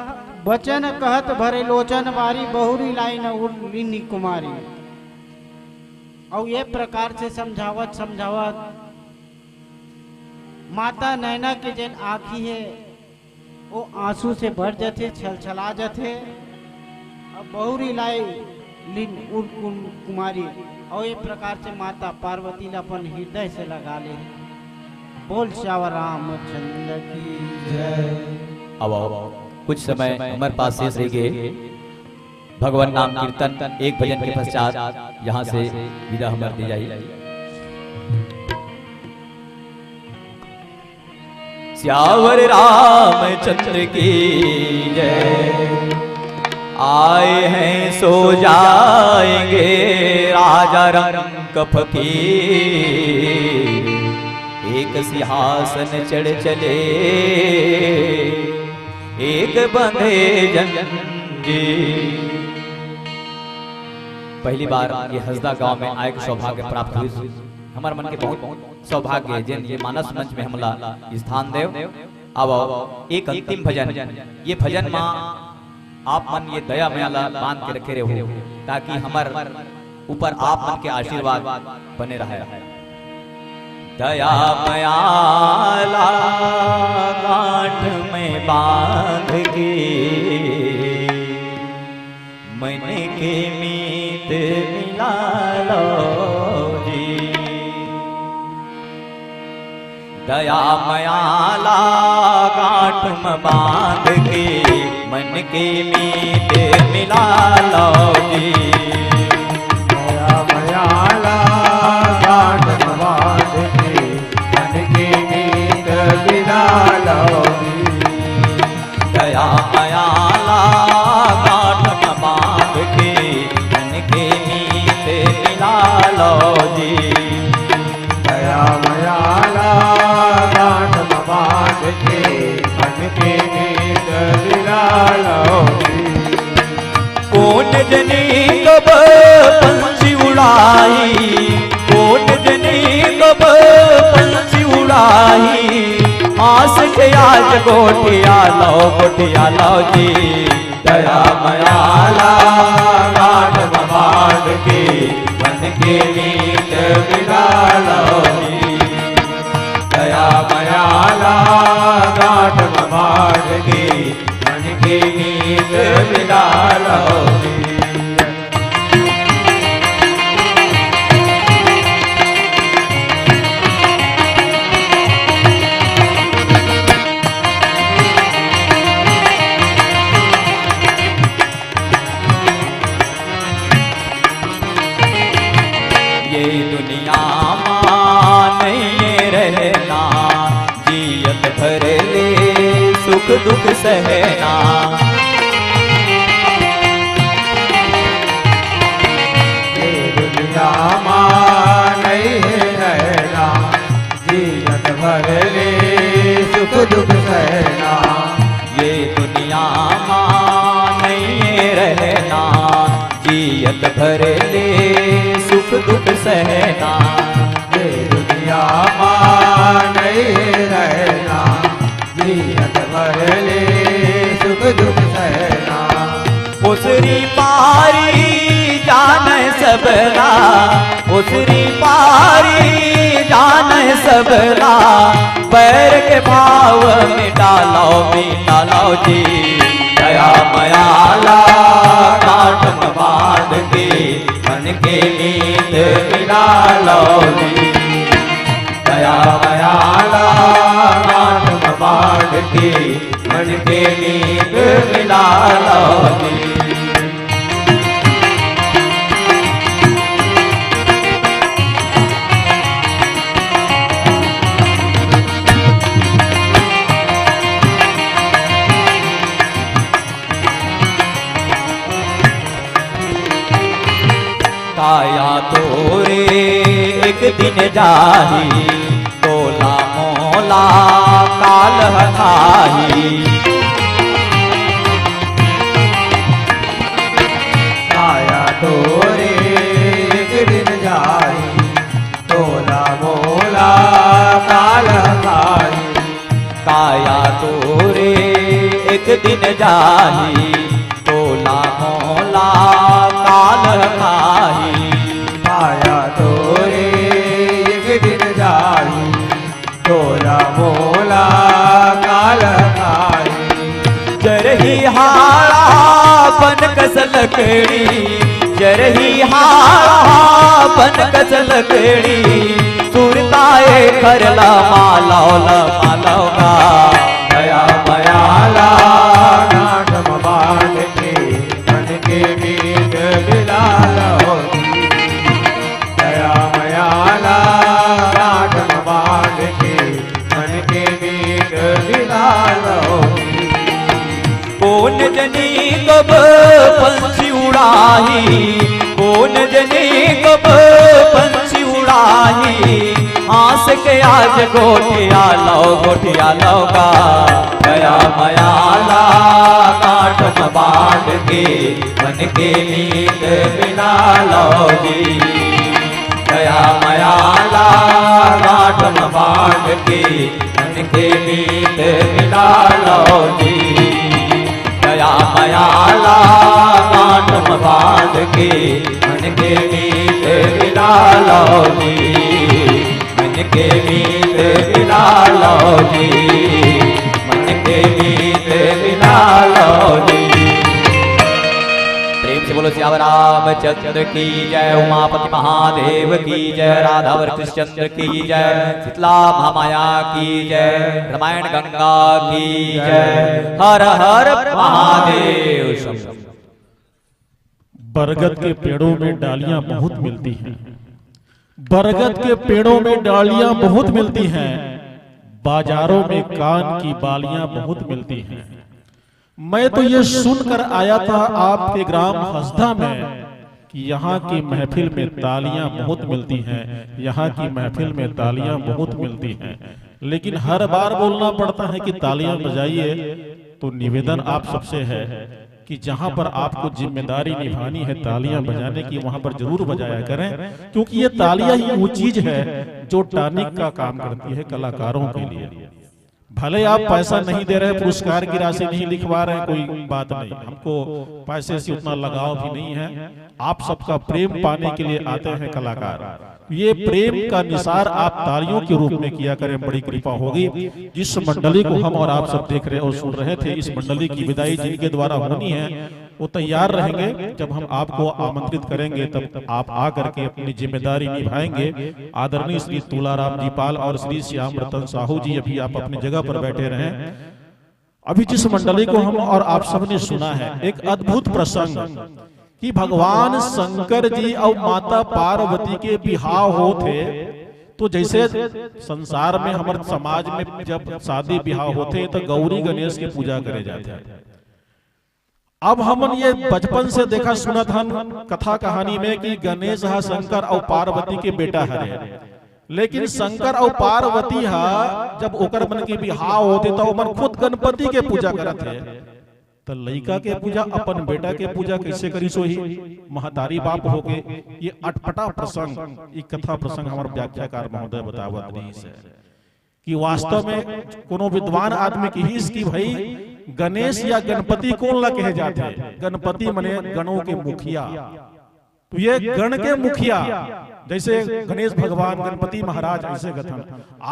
S3: बचन कहत भरे लोचन बारी बहुरी लाइन उर्लिनी कुमारी। और ये प्रकार से समझावत समझावत माता नैना के जन आँखी है वो आंसू से भर जाते, छलछला जाते और बहुरी लाई लीन उर कुमारी। और ये प्रकार से माता पार्वती ला अपन हृदय से लगा ले। बोल श्यावर रामचंद्र की जय।
S1: अब कुछ समय हमारे पास शेष रह गए। भगवान नाम कीर्तन एक भजन के पश्चात यहाँ से विदा हमार दी जाए। श्यावर रामचंद्र की जय। आए हैं सो जाएंगे राजा रंग फकीर। एक सिंहासन चढ़ चले एक बंधे जंजीर। पहली बार ये हसदा गांव में आए के सौभाग्य प्राप्त हुई। हमारे मन के बहुत सौभाग्य है जिन ये मानस मंच में हमला स्थान देव। अब एक अंतिम भजन, ये भजन माँ आप मन ये दया मयाला बांध के रखे रहे हो ताकि हमार ऊपर आप मन के आशीर्वाद बने रहे। दया मयाला गांठ में बांध के मन के मीत मिला लो जी। दया मयाला गांठ में बांध के मन के मीत मिला लो जी।
S2: दया मयाला गांठ में बांध के मन के मीत मिला लो जी।
S1: दया मयाला गांठ में बांध के मन के मीत मिला लो जी।
S2: दया मयाला गांठ में बांध के मन के मीत मिला लो जी।
S1: कोट जनी कब पंछी उड़ाई, कोट जनी कब पंछी उड़ाई। आस के आज गोटिया लो जी।
S2: दया मयाला गांठ में बांध के मन के मीत मिला लो जी। दया मयाला गांठ में बांध के मन के मीत मिला लो जी।
S1: ये दुनिया मान सुख दुख सहना।
S2: ये दुनिया मां नहीं रहना, जियत भर ले सुख दुख सहना।
S1: ये दुनिया मां नहीं रहना, जियत भर ले सुख दुख सहना।
S2: ये दुनिया मां नहीं रहना, जियत भर ले सुख दुख सहना।
S1: उसरी पारी जान सबला, उसरी पारी जान सबला, पैर के भाव मिटा लो जी। दया मयाला काटम बांध के मन के नींद मिला लो जी। दया मयाला काटम बांध के मन के नींद मिला लो जी। काया तोरे एक दिन जाही, तोला मोला काल हथाही।
S2: काया तोरे एक दिन जाही, तोला मोला काल हथाही।
S1: काया तोरे एक दिन जाही, तोला मोला काल हथाही।
S2: काया तोरे एक दिन जाही, तोला मोला काल हथाही।
S1: जरही हाड़ा बन कस लकड़ी, जरही हाड़ा बन कस लकड़ी, सुरताए करला मालव का।
S2: दया मयाला नाटम बांध के मन के मीत मिला लो। दया मयाला नाटम बांध के मन के मीत मिला लो।
S1: कौन जनी कब पंछी उड़ाही, कौन जनी कब पंछी उड़ाही, हंस के आज गोटिया लो का। दया मयाला काटम बांध के मन के नींद मिला लो जी। दया मयाला काटम बांध के मन के नींद मिला लो जी। दया मयाला काटम बांध के मन के नींद मिला लो जी। मन के नींद मिला लो जी, मन के नींद मिला लो जी। प्रेम से बोलो श्याम रामचंद्र की जय, उमापति महादेव की जय, राधा कृष्णचंद्र की जय, शीतला महामाया की जय, रामायण गंगा की जय। हर हर महादेव।
S4: बरगद के पेड़ों में डालियां बहुत मिलती हैं, बरगद के पेड़ों में डालियां बहुत मिलती हैं, बाजारों में कान की बालियां बहुत मिलती हैं। मैं तो ये सुनकर आया था आपके ग्राम हसदा में कि यहाँ की महफिल में तालियां बहुत मिलती हैं, यहाँ की महफिल में तालियां बहुत मिलती हैं, लेकिन हर बार बोलना पड़ता है कि तालियां बजाइए। तो निवेदन आप सबसे है कि जहां पर आपको जिम्मेदारी निभानी है तालियां बजाने की, वहां पर जरूर बजाया करें, क्योंकि ये तालियां ही वो चीज है जो टॉनिक का काम करती है कलाकारों के लिए। भले आप पैसा नहीं दे रहे, पुरस्कार की राशि नहीं लिखवा रहे, कोई बात नहीं, हमको पैसे से उतना लगाव भी नहीं है। आप सबका प्रेम पाने के लिए आते हैं कलाकार, ये प्रेम का निसार आप तालियों के रूप में किया करें, बड़ी कृपा होगी। जिस मंडली को हम और आप सब देख रहे और सुन रहे थे, इस मंडली की विदाई जिनके द्वारा होनी है वो तैयार रहेंगे। जब हम आपको आमंत्रित करेंगे तब आप आकर के अपनी जिम्मेदारी निभाएंगे। आदरणीय श्री तुलाराम जी पाल और श्री श्याम रतन साहू जी, अभी आप अपनी जगह पर बैठे रहें। अभी जिस मंडली को हम और आप सबने सुना है, एक अद्भुत प्रसंग कि भगवान शंकर जी और माता पार्वती के बिहाव होते तो जैसे संसार में हमारे समाज में जब शादी ब्याह होते तो गौरी गणेश की पूजा करे जाते हैं। अब हमन ये बचपन से देखा सुना था कथा कहानी में कि गणेश हा शंकर और पार्वती के बेटा हरे, लेकिन शंकर और पार्वती हा जब ओकर मन के बिहाव होते तो मन खुद गणपति के पूजा करते हैं। तो लड़का के पूजा अपन बेटा के पूजा कैसे करी सोही महतारी बाप हो के। ये अटपटा प्रसंग, ये कथा प्रसंग हमारे व्याख्याकार महोदय बतावत रही है कि वास्तव में कोनो विद्वान आदमी की हिस की भाई गणेश या गणपति कौन ला कहे जाते हैं। गणपति मने गणों के मुखिया, तो ये गण के मुखिया जैसे गणेश भगवान गणपति महाराज ऐसे गठन।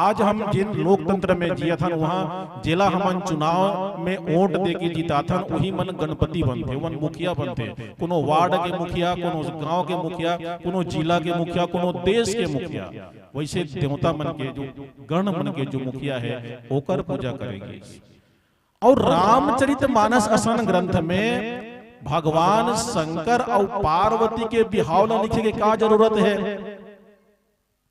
S4: आज हम जिन लोकतंत्र में जिया था वहाँ जिला हमन चुनाव में वोट दे के जीता था वही मन गणपति बनते, वन मुखिया बनते। कोनो वार्ड के मुखिया, कोनो गांव के मुखिया, कोनो जिला के मुखिया, कोनो देश के मुखिया। वैसे देवता मन के जो गण मन के जो मुखिया है ओकर पूजा करेंगे। और रामचरितमानस असन ग्रंथ में भगवान शंकर और पार्वती के बिहाव ला लिखे के क्या जरूरत है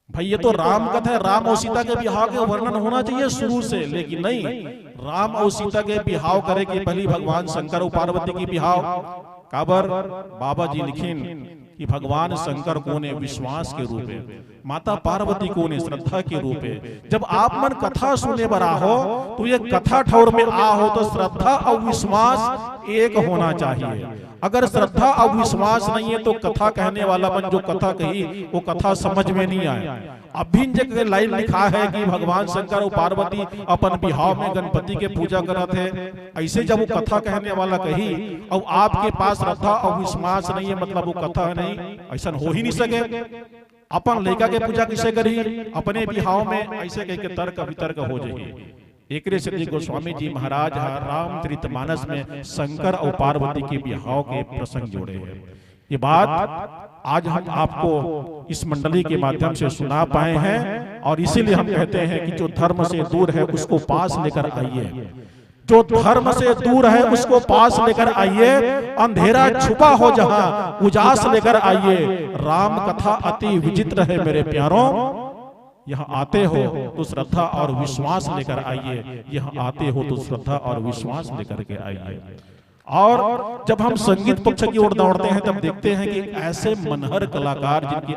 S4: भाई। ये तो राम कथा है, राम और सीता के बिहाव के वर्णन होना चाहिए शुरू से, लेकिन नहीं, राम और सीता के बिहाव करे के पहले भगवान शंकर और पार्वती की बिहाव काबर बाबा जी लिखिन कि भगवान शंकर कौन है विश्वास के रूप है, माता पार्वती कौन है श्रद्धा के रूप है। जब आप मन कथा सुने बर हो तो ये कथा ठौर में आ हो तो श्रद्धा और विश्वास एक होना चाहिए। अगर श्रद्धा और विश्वास नहीं है तो कथा कहने वाला मन जो कथा कही वो कथा समझ में नहीं आए। अभी जगह लाइन लिखा है कि भगवान शंकर और पार्वती अपन बिहाव में गणपति के पूजा करते हैं, ऐसे जब वो कथा कहने वाला कही और आपके पास श्रद्धा और विश्वास नहीं है मतलब वो कथा नहीं, ऐसा हो ही नहीं सके। अपन लड़का के पूजा किसे करी अपने बिहाव में, ऐसे कह के तर्क वितर्क हो जाए। एक श्री गोस्वामी जी महाराज रामचरितमानस में शंकर और पार्वती के बिहाव के प्रसंग जोड़े हैं। ये बात आज हम आपको इस मंडली के माध्यम से सुना पाए हैं और इसीलिए हम कहते हैं कि जो धर्म से दूर है उसको पास लेकर आइए, जो धर्म से दूर है उसको पास लेकर आइए। अंधेरा छुपा हो जहां उजास लेकर आइए। राम कथा अति विचित्र है मेरे प्यारों, यहाँ आते हो तो श्रद्धा और विश्वास लेकर आइए, यहाँ आते हो तो श्रद्धा और विश्वास लेकर के आइए। और जब हम संगीत पक्ष की ओर दौड़ते हैं तब देखते हैं कि ऐसे मनहर कलाकार जिनकी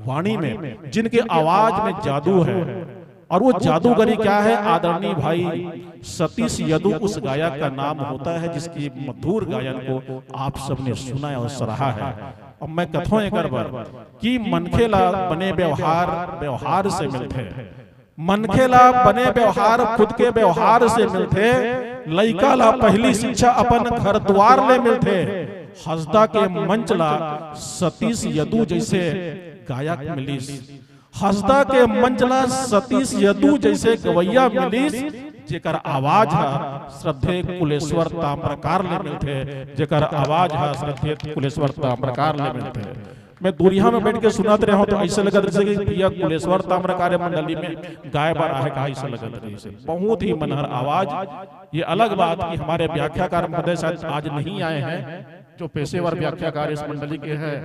S4: वाणी में, जिनके आवाज में जादू है, और वो जादूगरी क्या है, आदरणीय भाई सतीश यदु उस गायक का नाम होता है जिसकी मधुर गायन को आप सबने सुना और सराहा है। अब मैं कथों एक बार कि मनखेला बने व्यवहार से मिलते, मनखेला बने व्यवहार खुद के व्यवहार से मिलते। लइका ला पहली शिक्षा अपन घर द्वार ले मिलते। हंसदा के मंच ला सतीश यदु जैसे गायक मिलिस, हंसदा के मंच ला सतीश यदु जैसे गवैया मिलिस, जेकर आवाज है श्रद्धे कुलेश्वर ताम्रकार ले मिलते, जेकर आवाज है श्रद्धे कुलेश्वर ताम्रकार ले मिलते। मैं दूरिया में बैठ के सुनाते रहा हूं तो ऐसे लगा जैसे कि प्रिया कुलेश्वर ताम्रकार मंडली में गाय बार आहे का ऐसा लगा रही से बहुत ही मनहर आवाज। ये अलग बात कि हमारे व्याख्याकार महोदय शायद आज नहीं आए हैं, जो पेशेवर व्याख्याकार इस मंडली के हैं,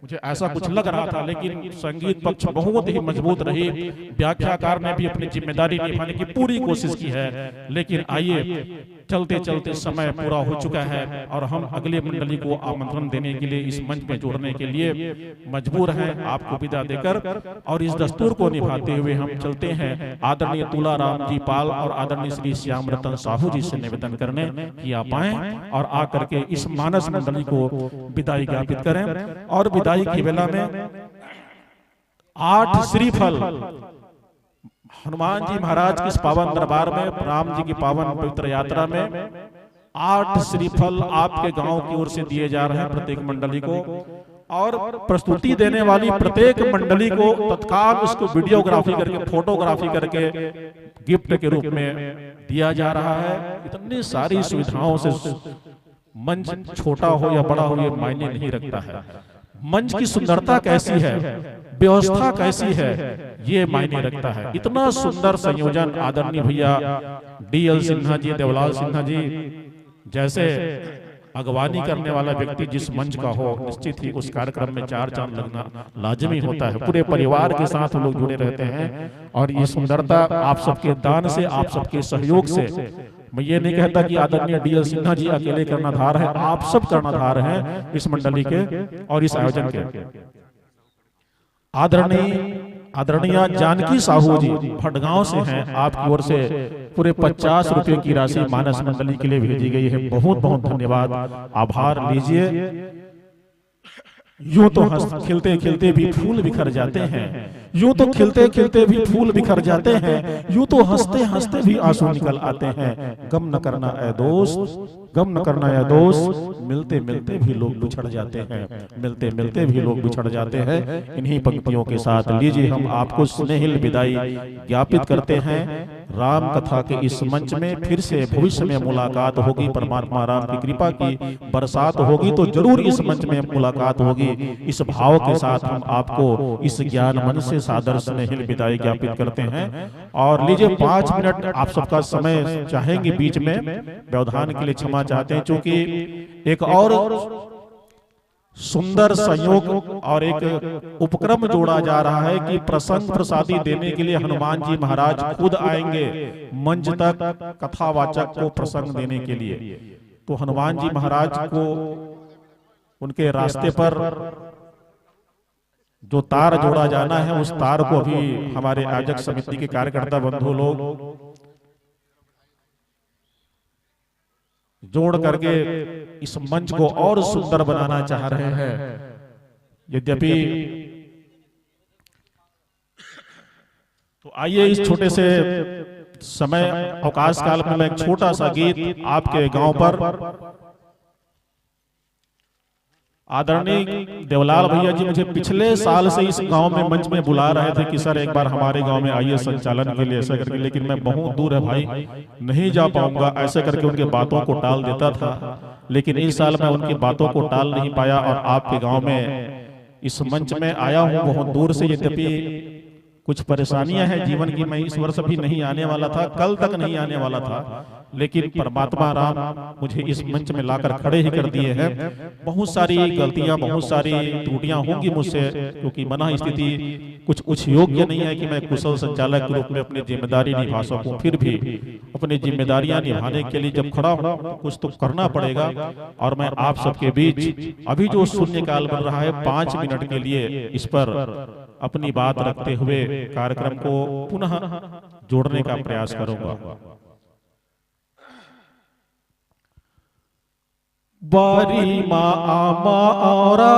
S4: मुझे ऐसा कुछ लग रहा था, लेकिन संगीत पक्ष बहुत ही मजबूत रही। व्याख्याकार ने भी अपनी जिम्मेदारी निभाने की पूरी कोशिश की है। लेकिन आइए, चलते चलते समय पूरा हो चुका है और हम अगले मंडली को आमंत्रण देने के लिए इस मंच में जोड़ने के लिए मजबूर हैं आपको विदा देकर। और इस दस्तूर को निभाते हुए हम चलते हैं आदरणीय तुलाराम जी पाल और आदरणीय श्री श्याम रतन साहू जी से निवेदन करने कि आप आए और आकर के इस मानस मंडली को विदाई ज्ञापित करें। और विदाई की वेला में 8 श्रीफल हनुमान जी महाराज के इस पावन दरबार में, राम जी की पावन पवित्र यात्रा में 8 श्रीफल आपके गांव की ओर से दिए जा रहे हैं प्रत्येक मंडली को। और प्रस्तुति देने वाली प्रत्येक मंडली को तत्काल उसको वीडियोग्राफी करके, फोटोग्राफी करके गिफ्ट के रूप में दिया जा रहा है। इतनी सारी सुविधाओं से मंच छोटा हो या बड़ा हो ये मायने नहीं रखता है। मंच की सुंदरता कैसी है, व्यवस्था कैसी है, ये मायने रखता है। इतना सुंदर संयोजन आदरणीय भैया DL सिन्हा जी, देवलाल सिन्हा जी जैसे अगवानी करने वाला व्यक्ति जिस मंच का हो, निश्चित ही उस कार्यक्रम में चार चांद लगना लाजमी होता है। पूरे परिवार के साथ लोग जुड़े रहते हैं और ये सुंदरता आप सबके दान से, आप सबके सहयोग से, मैं ये नहीं कहता कि आदरणीय डीएल सिन्हा जी अकेले कर्णधार है, आप सब कर्णधार हैं इस मंडली के और इस आयोजन के। आदरणीय जानकी साहू जी भटगांव से हैं, आपकी ओर से पूरे 50 रुपए की राशि मानस मंडली के लिए भेजी गई है। बहुत बहुत धन्यवाद, आभार लीजिए। यूं तो खिलते खिलते भी फूल बिखर जाते हैं, यूं तो खिलते खिलते भी फूल बिखर जाते हैं, यूं तो हंसते हंसते भी आंसू निकल आते हैं। गम न करना ऐ दोस्त, गम न करना ऐ दोस्त, मिलते मिलते भी लोग बिछड़ जाते हैं, मिलते मिलते भी लोग बिछड़ जाते हैं। इन्हीं पंक्तियों के साथ लीजिए हम आपको स्नेहिल विदाई ज्ञापित करते हैं। राम कथा के इस मंच में फिर से भविष्य में मुलाकात होगी, परमात्मा राम की कृपा की बरसात होगी तो जरूर इस मंच में मुलाकात होगी। इस भाव के साथ हम आपको इस ज्ञान मन से सादर स्नेहिल विदाई ज्ञापित करते हैं। और लीजिए 5 मिनट आप सबका समय चाहेंगे बीच में, व्यवधान के लिए क्षमा चाहते हैं, क्योंकि एक और सुंदर संयोग और एक उपक्रम जोड़ा जा रहा है कि प्रसंग प्रसादी देने के लिए हनुमान जी महाराज खुद आएंगे मंच तक कथावाचक को प्रसंग देने के लिए। तो हनुमान जी महाराज को उनके रास्ते पर जो तार जोड़ा जाना है, उस तार को अभी हमारे आयोजक समिति के कार्यकर्ता बंधु लोग जोड़ करके इस मंच को और सुंदर बनाना चाह रहे हैं। यद्यपि तो आइए इस छोटे से समय अवकाश काल में मैं एक छोटा सा गीत आपके गांव पर, आदरणीय देवलाल भैया जी मुझे पिछले साल से इस गांव में मंच में बुला रहे थे कि सर एक बार हमारे गांव में आइए संचालन के लिए, ऐसा करके, लेकिन मैं बहुत दूर है भाई, नहीं जा पाऊंगा, ऐसे करके उनके बातों को टाल देता था। लेकिन इस साल मैं उनकी बातों को टाल नहीं पाया और आपके गांव में इस मंच में आया हूं बहुत दूर से। यद्यपि कुछ परेशानियां हैं जीवन की, मैं इस वर्ष भी नहीं आने वाला था, कल तक नहीं आने वाला था, लेकिन परमात्मा राम मुझे इस मंच में लाकर खड़े ही कर दिए हैं। बहुत सारी गलतियां, बहुत सारी त्रुटियां होंगी मुझसे, क्योंकि मना स्थिति कुछ योग्य नहीं है कि मैं कुशल संचालक के रूप में अपनी जिम्मेदारी निभा सकूं। फिर भी अपनी जिम्मेदारियां निभाने के लिए जब खड़ा हूं तो कुछ तो करना पड़ेगा। और मैं आप सबके बीच अभी जो शून्यकाल बन रहा है 5 मिनट के लिए इस पर अपनी बात रखते हुए कार्यक्रम को पुनः जोड़ने का प्रयास करूंगा। बारी माँ आमा औरा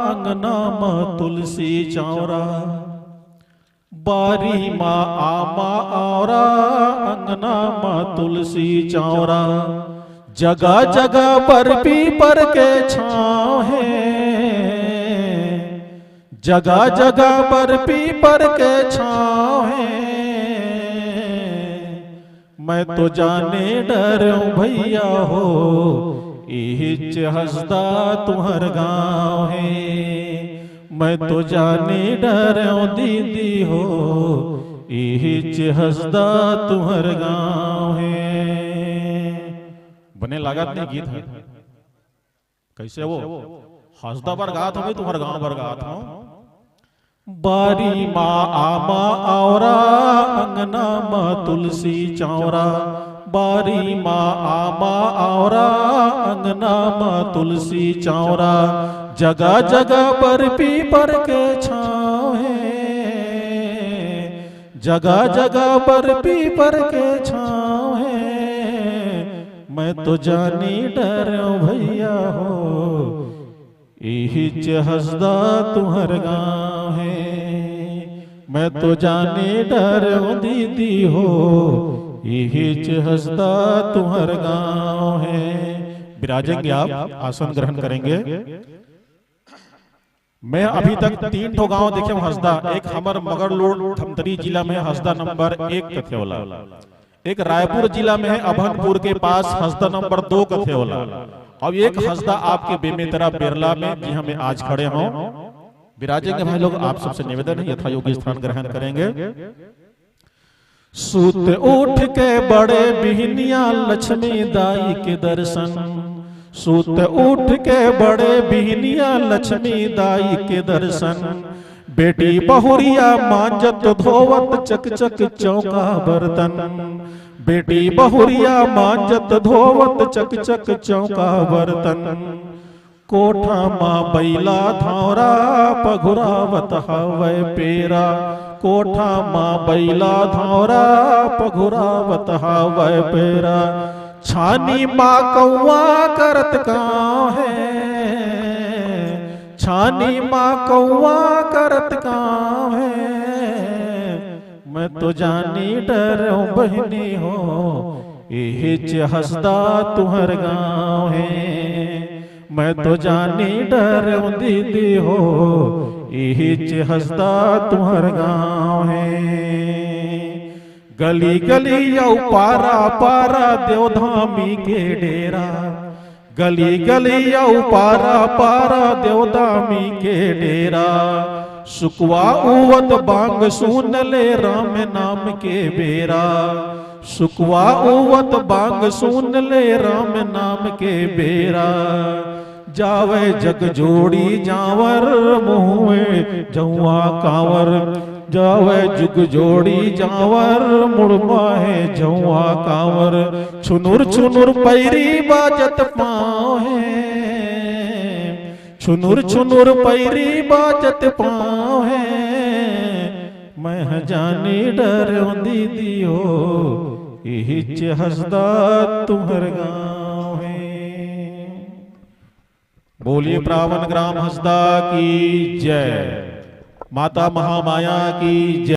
S4: अंगना माँ तुलसी चौरा, बारी माँ आमा औरा अंगना माँ तुलसी चौरा, जगह जगह पर पीपर के छाँव है, जगह जगह पर पीपर के छाँव है। मैं तो जाने डरूं भैया हो, इच हंसदा तुम्हार गाँव है। मैं तो जाने डरूं दीदी हो, इच हंसदा तुम्हार गाँव है। बने लागत नहीं गीत है, कैसे वो हंसदा पर गात हो, तुम्हार गाँव पर गात हो। बारी माँ आमा औरा अंगना माँ तुलसी चौरा, बारी माँ आमा औरा अंगना माँ तुलसी चौरा, जगह जगह पर पीपर के छाँव है, जगह जगह पर पीपर के छाँव है। मैं तो जानी डरूं भैया हो, इच हंसदा तुम्हार गाँव है। मैं तो जाने डरूं दीदी हो, इच हंसदा तुम्हार गाँव है। विराजेंगे आप, आसन ग्रहण करेंगे। मैं अभी तक 3 ठो गांव देखे हंसदा, एक हमर मगरलोड धमतरी जिला में हंसदा नंबर 1 कथेवला, एक रायपुर जिला में है अभनपुर के पास हंसदा नंबर 2 कथेवला, और एक हंसदा आपके बेमेतरा बिरला में जी हमें आज खड़े हों। विराजेंगे भाई लोग, आप सबसे निवेदन है यथा योग्य स्थान ग्रहण करेंगे। सुत उठ के बड़े बिहनिया लक्ष्मी दाई के दर्शन, सुत उठ के बड़े बिहनिया लक्ष्मी दाई के दर्शन। बेटी बहुरिया मांजत धोवत चक चक चौका बर्तन। बेटी बहुरिया मांजत धोवत चक चक चौका बर्तन। कोठा माँ बैला धावरा पघुरावत हवै पेरा। कोठा माँ बैला धावरा पघुरावत हवै पेरा। छानी माँ कौआ करत गाँव है। छानी माँ कौआ करत गाँव है। मैं तो जानी डरो बहनी हो एहिच हंसदा तुहर गाँव है। मैं तो जानी डरो दीदी हो एहिच हंसदा तुहर गाँव है। गली गली औ पारा पारा देवधामी के डेरा। गली गली औ पारा पारा देवधामी के डेरा। सुकवा उवत बांग सुन ले राम नाम के बेरा। सुकवा उवत बांग सुन ले राम नाम के बेरा। जावे जग जोड़ी जावर मुँहे जौआ कांवर। जावे जुग जोड़ी जावर मुड़मा है जौआ कांवर। छुनुर छुनुर पैरी बाजत पाँव है। छुनुर छुनुर पैरी बाजत पाँव है। मैं जानी डरो दीदी हो एहिच हंसदा तुहर गाँव है। बोलिए प्रावन ग्राम हंसदा की जय। माता महामाया की जय।